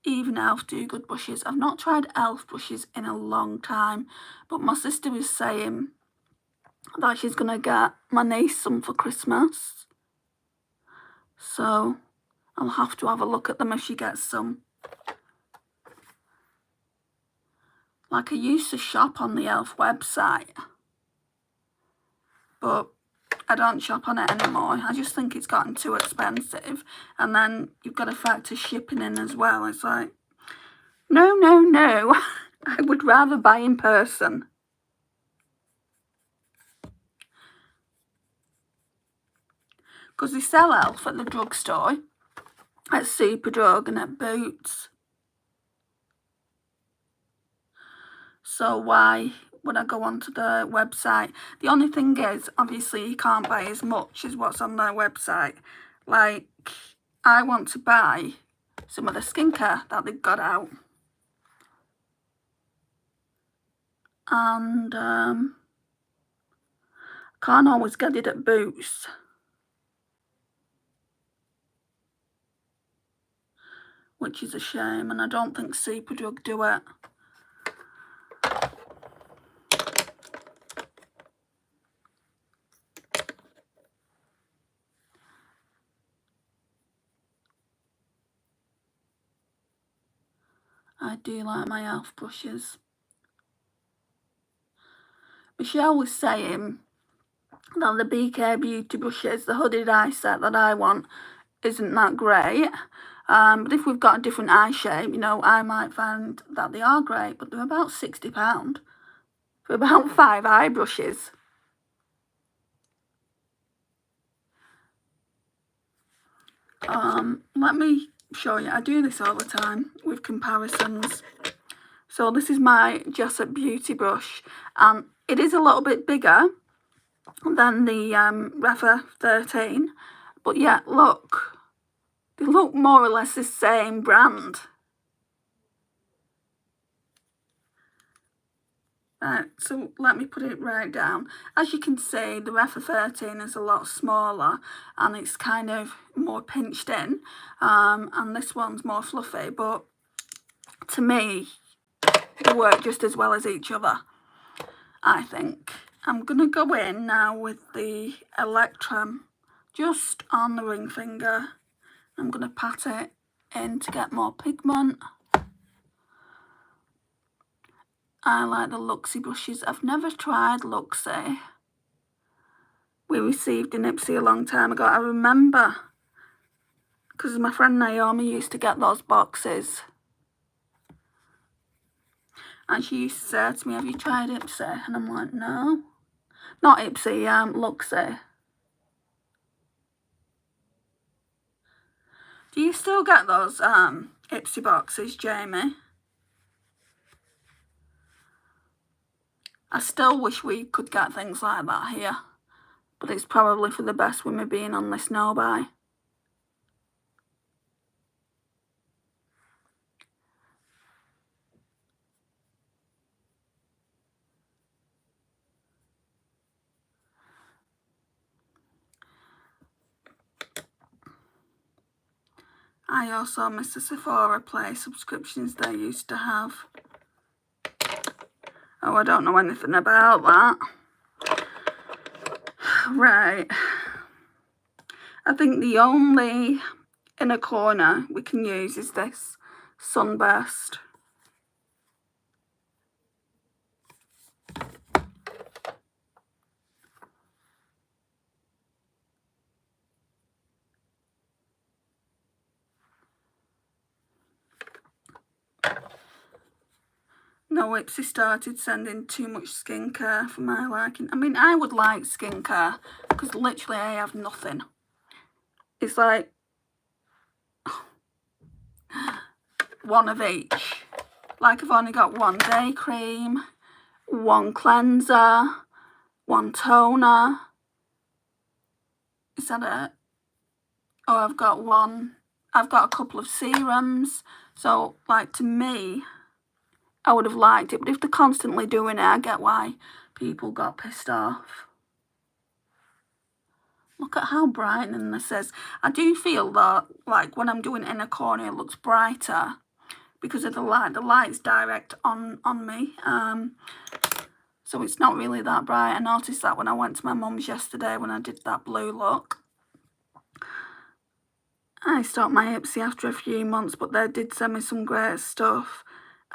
Even e.l.f. do good brushes. I've not tried e.l.f. brushes in a long time, but my sister was saying that she's going to get my niece some for Christmas. So I'll have to have a look at them if she gets some. Like, I used to shop on the e.l.f. website, but I don't shop on it anymore. I just think it's gotten too expensive. And then you've got to factor shipping in as well. It's like, no, no, no. I would rather buy in person. Because they sell e.l.f. at the drugstore, at Superdrug and at Boots. So why would I go onto the website? The only thing is, obviously, you can't buy as much as what's on their website. Like, I want to buy some of the skincare that they've got out. And can't always get it at Boots. which is a shame, and I don't think Superdrug do it. I do like my e.l.f. brushes. Michelle was saying that the BK Beauty brushes, the hooded eye set that I want, isn't that great. But if we've got a different eye shape, you know, I might find that they are great, but they're about £60 for about 5 eye brushes. Let me show you. I do this all the time with comparisons. So this is my Jessup Beauty brush, and it is a little bit bigger than the Refa 13, but yeah, look, they look more or less the same brand. Right, so let me put it right down. As you can see, the Refa 13 is a lot smaller and it's kind of more pinched in, and this one's more fluffy, but to me, they work just as well as each other, I think. I'm going to go in now with the Electrum just on the ring finger. I'm going to pat it in to get more pigment. I like the Luxie brushes. I've never tried Luxie. We received an Ipsy a long time ago. I remember because my friend Naomi used to get those boxes. And she used to say to me, have you tried Ipsy? And I'm like, no. Not Ipsy, Luxie. Do you still get those Ipsy boxes, Jamie? I still wish we could get things like that here. But it's probably for the best with me being on this no-buy. I also miss the Sephora Play subscriptions they used to have. Oh, I don't know anything about that. Right. I think the only inner corner we can use is this Sunburst. No, Ipsy started sending too much skincare for my liking. I mean, I would like skincare because literally I have nothing. It's like one of each. Like I've only got one day cream, one cleanser, one toner. Is that it? Oh, I've got a couple of serums. So, like, to me, I would have liked it. But if they're constantly doing it, I get why people got pissed off. Look at how brightening this is. I do feel that, like, when I'm doing inner corner, it looks brighter because of the light. The light's direct on me. So it's not really that bright. I noticed that when I went to my mum's yesterday when I did that blue look. I stopped my Ipsy after a few months, but they did send me some great stuff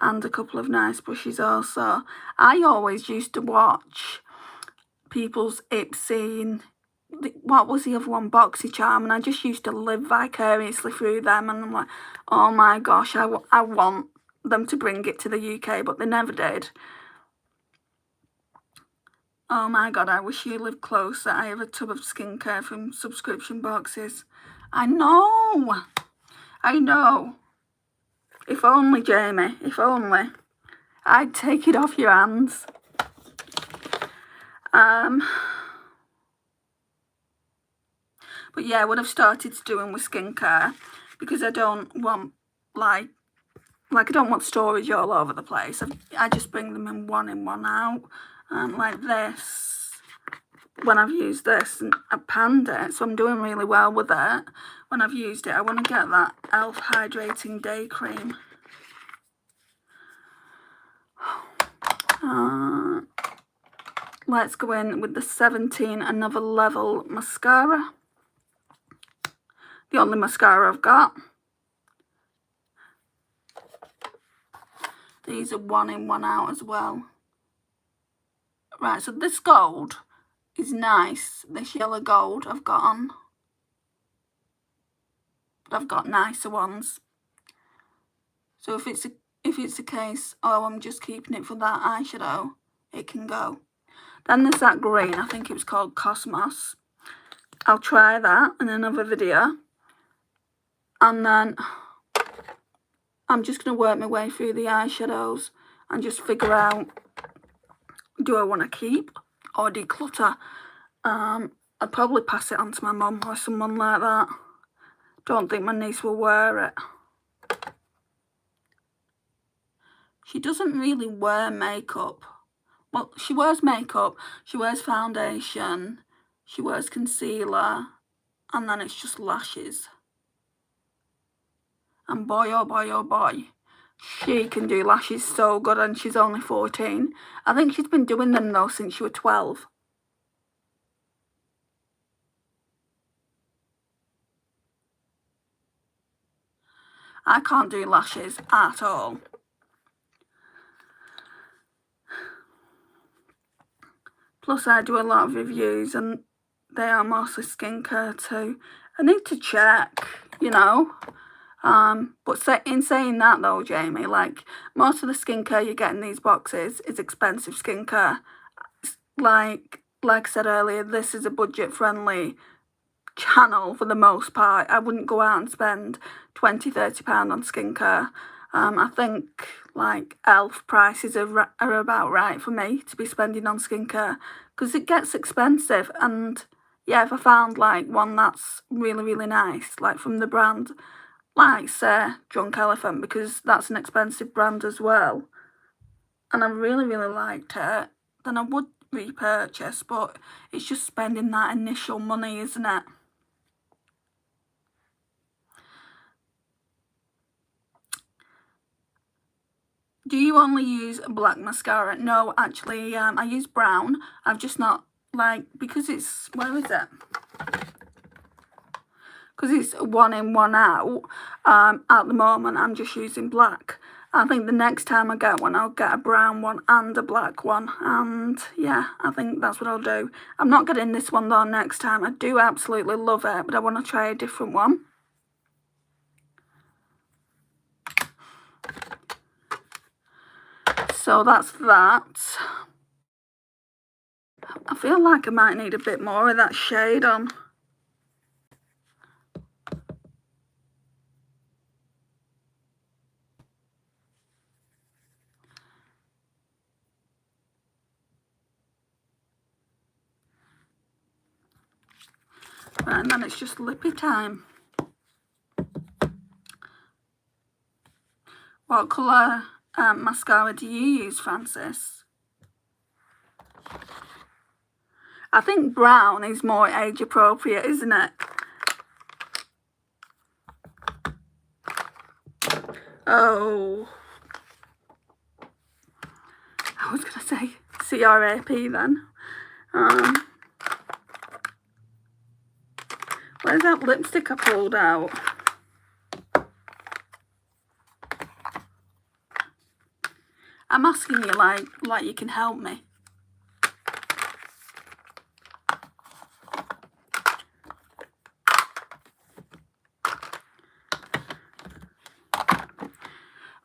and a couple of nice brushes also. I always used to watch people's Ipsy and what was the other one, BoxyCharm, and I just used to live vicariously through them, and I'm like, oh my gosh, I want them to bring it to the UK, but they never did. Oh my god, I wish you lived closer. I have a tub of skincare from subscription boxes. I know. If only, Jamie, if only. I'd take it off your hands. But yeah, what I've started doing with skincare, because I don't want, like I don't want storage all over the place. I just bring them in, one out. Like this. When I've used this, and I've panned it, so I'm doing really well with it. when I've used it. I want to get that e.l.f. Hydrating Day Cream. Let's go in with the 17 Another Level mascara. The only mascara I've got. These are 1 in, 1 out as well. Right, so this gold is nice. This yellow gold I've got on. But I've got nicer ones. So if it's a case, oh, I'm just keeping it for that eyeshadow, it can go. Then there's that green, I think it was called Cosmos. I'll try that in another video. And then I'm just going to work my way through the eyeshadows and just figure out, do I want to keep or declutter? I'd probably pass it on to my mum or someone like that. Don't think my niece will wear it. She doesn't really wear makeup. Well, she wears makeup, she wears foundation, she wears concealer, and then it's just lashes. And boy, oh boy, oh boy, she can do lashes so good, and she's only 14. I think she's been doing them though since she was 12. I can't do lashes at all. Plus I do a lot of reviews and they are mostly skincare too. I need to check, you know. But in saying that though, Jamie, like most of the skincare you get in these boxes is expensive skincare. Like I said earlier, this is a budget friendly channel for the most part. I wouldn't go out and spend £20–30 on skincare. I think like e.l.f. prices are about right for me to be spending on skincare, because it gets expensive. And yeah, if I found like one that's really, really nice, like from the brand, like say Drunk Elephant, because that's an expensive brand as well, and I really, really liked it, then I would repurchase. But it's just spending that initial money, isn't it? Do you only use black mascara? No, actually, I use brown. I've just not, like, because it's, where is it? Because it's 1 in, 1 out, at the moment, I'm just using black. I think the next time I get one, I'll get a brown one and a black one. And, yeah, I think that's what I'll do. I'm not getting this one, though, next time. I do absolutely love it, but I want to try a different one. So that's that. I feel like I might need a bit more of that shade on. Right, and then it's just lippy time. What colour mascara do you use, Francis? I think brown is more age appropriate, isn't it? Oh. I was going to say CRAP then. Where's that lipstick I pulled out? I'm asking you like you can help me.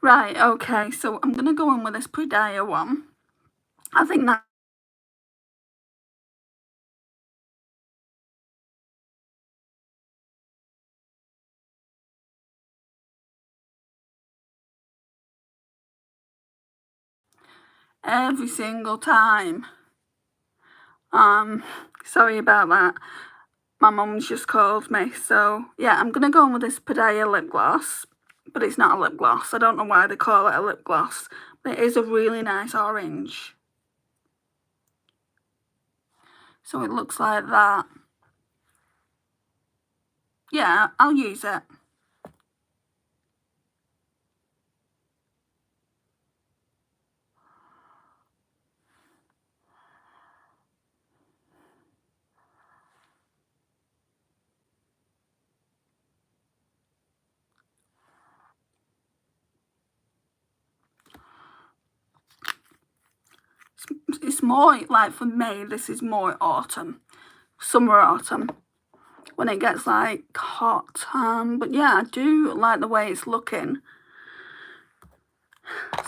Right, okay, so I'm going to go in with this Putty one. I think that every single time. Sorry about that. My mum's just called me. So, yeah, I'm going to go in with this Putty lip gloss. But it's not a lip gloss. I don't know why they call it a lip gloss. But it is a really nice orange. So it looks like that. yeah, I'll use it. It's more, like for me, this is more autumn. Summer, autumn. When it gets like hot. But yeah, I do like the way it's looking.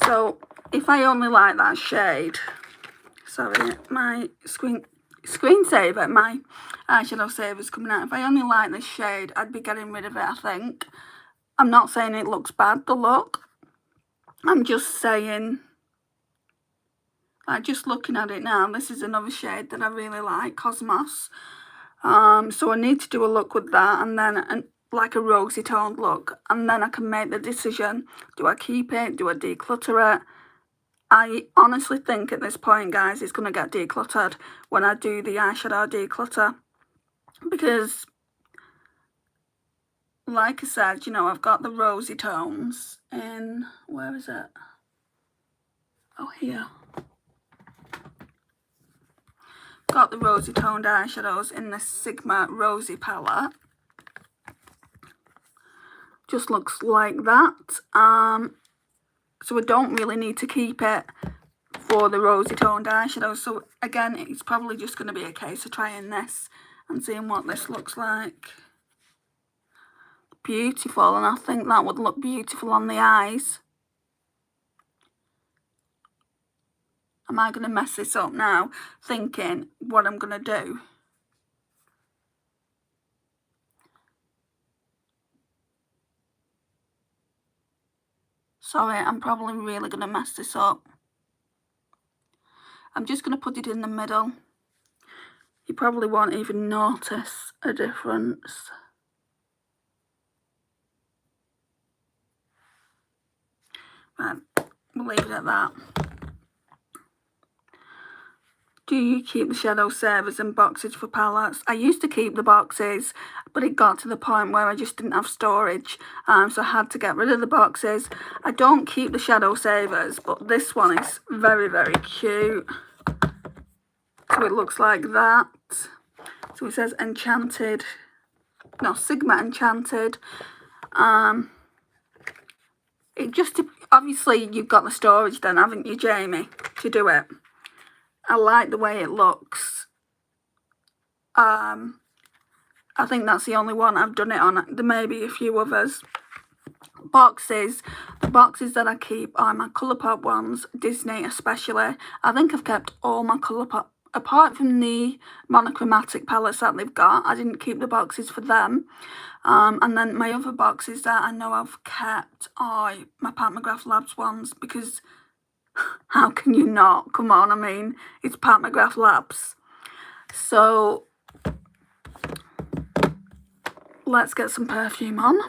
So if I only like that shade, sorry, my screensaver, my eyeshadow saver's coming out. If I only like this shade, I'd be getting rid of it, I think. I'm not saying it looks bad, the look. I'm just saying, like, just looking at it now, this is another shade that I really like, Cosmos. So I need to do a look with that, and then like a rosy toned look, and then I can make the decision, do I keep it, do I declutter it? I honestly think at this point, guys, it's going to get decluttered when I do the eyeshadow declutter, because like I said, you know, I've got the rosy tones in, where is it? Oh, here. Got the rosy toned eyeshadows in the Sigma Rosy palette. Just looks like that. So I don't really need to keep it for the rosy toned eyeshadows. So again, it's probably just going to be a case of trying this and seeing what this looks like. Beautiful, and I think that would look beautiful on the eyes. Am I going to mess this up now, thinking what I'm going to do? Sorry, I'm probably really going to mess this up. I'm just going to put it in the middle. You probably won't even notice a difference. Right, we'll leave it at that. Do you keep the shadow savers in boxes for palettes? I used to keep the boxes, but it got to the point where I just didn't have storage, so I had to get rid of the boxes. I don't keep the shadow savers, but this one is very, very cute. So it looks like that. So it says Enchanted, no, Sigma Enchanted. It just, obviously you've got the storage then, haven't you, Jamie, to do it. I like the way it looks. I think that's the only one I've done it on. There may be a few others. Boxes. The boxes that I keep are my Colourpop ones, Disney especially. I think I've kept all my Colourpop, apart from the monochromatic palettes that they've got. I didn't keep the boxes for them. And then my other boxes that I know I've kept are my Pat McGrath Labs ones, because how can you not? Come on, I mean, it's Pat McGrath Labs. So let's get some perfume on.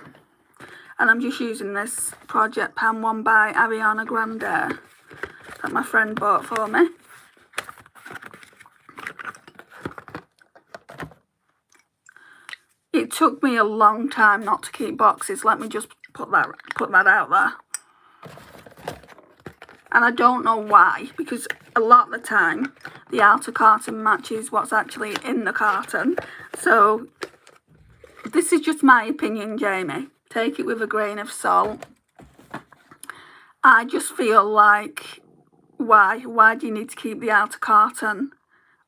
And I'm just using this Project Pan one by Ariana Grande that my friend bought for me. It took me a long time not to keep boxes. Let me just put that out there. And I don't know why, because a lot of the time the outer carton matches what's actually in the carton. So this is just my opinion, Jamie. Take it with a grain of salt. I just feel like, why do you need to keep the outer carton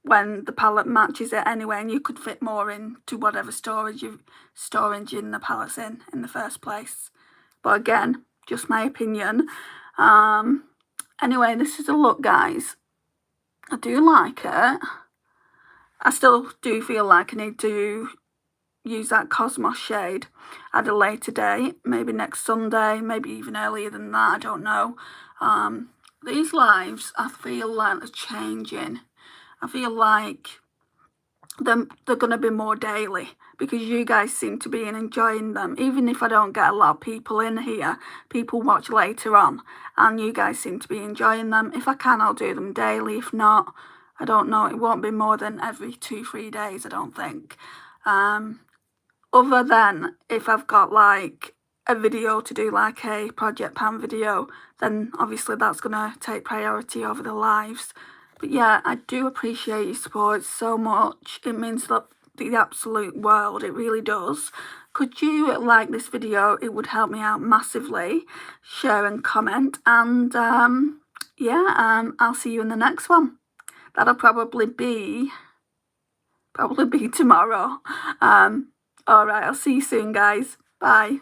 when the palette matches it anyway, and you could fit more into whatever storage you're storing the palettes in the first place? But again, just my opinion. Anyway, this is a look, guys. I do like it. I still do feel like I need to use that Cosmos shade at a later date, maybe next Sunday, maybe even earlier than that, I don't know. These lives, I feel like they're changing. I feel like they're going to be more daily, because you guys seem to be enjoying them. Even if I don't get a lot of people in here, people watch later on, and you guys seem to be enjoying them. If I can, I'll do them daily. If not, I don't know. It won't be more than every 2-3 days, I don't think. other than if I've got like a video to do, like a project pan video, then obviously that's going to take priority over the lives. But yeah, I do appreciate your support so much. It means the absolute world. It really does. Could you like this video? It would help me out massively. Share and comment. And yeah, I'll see you in the next one. That'll probably be tomorrow. All right, I'll see you soon, guys. Bye.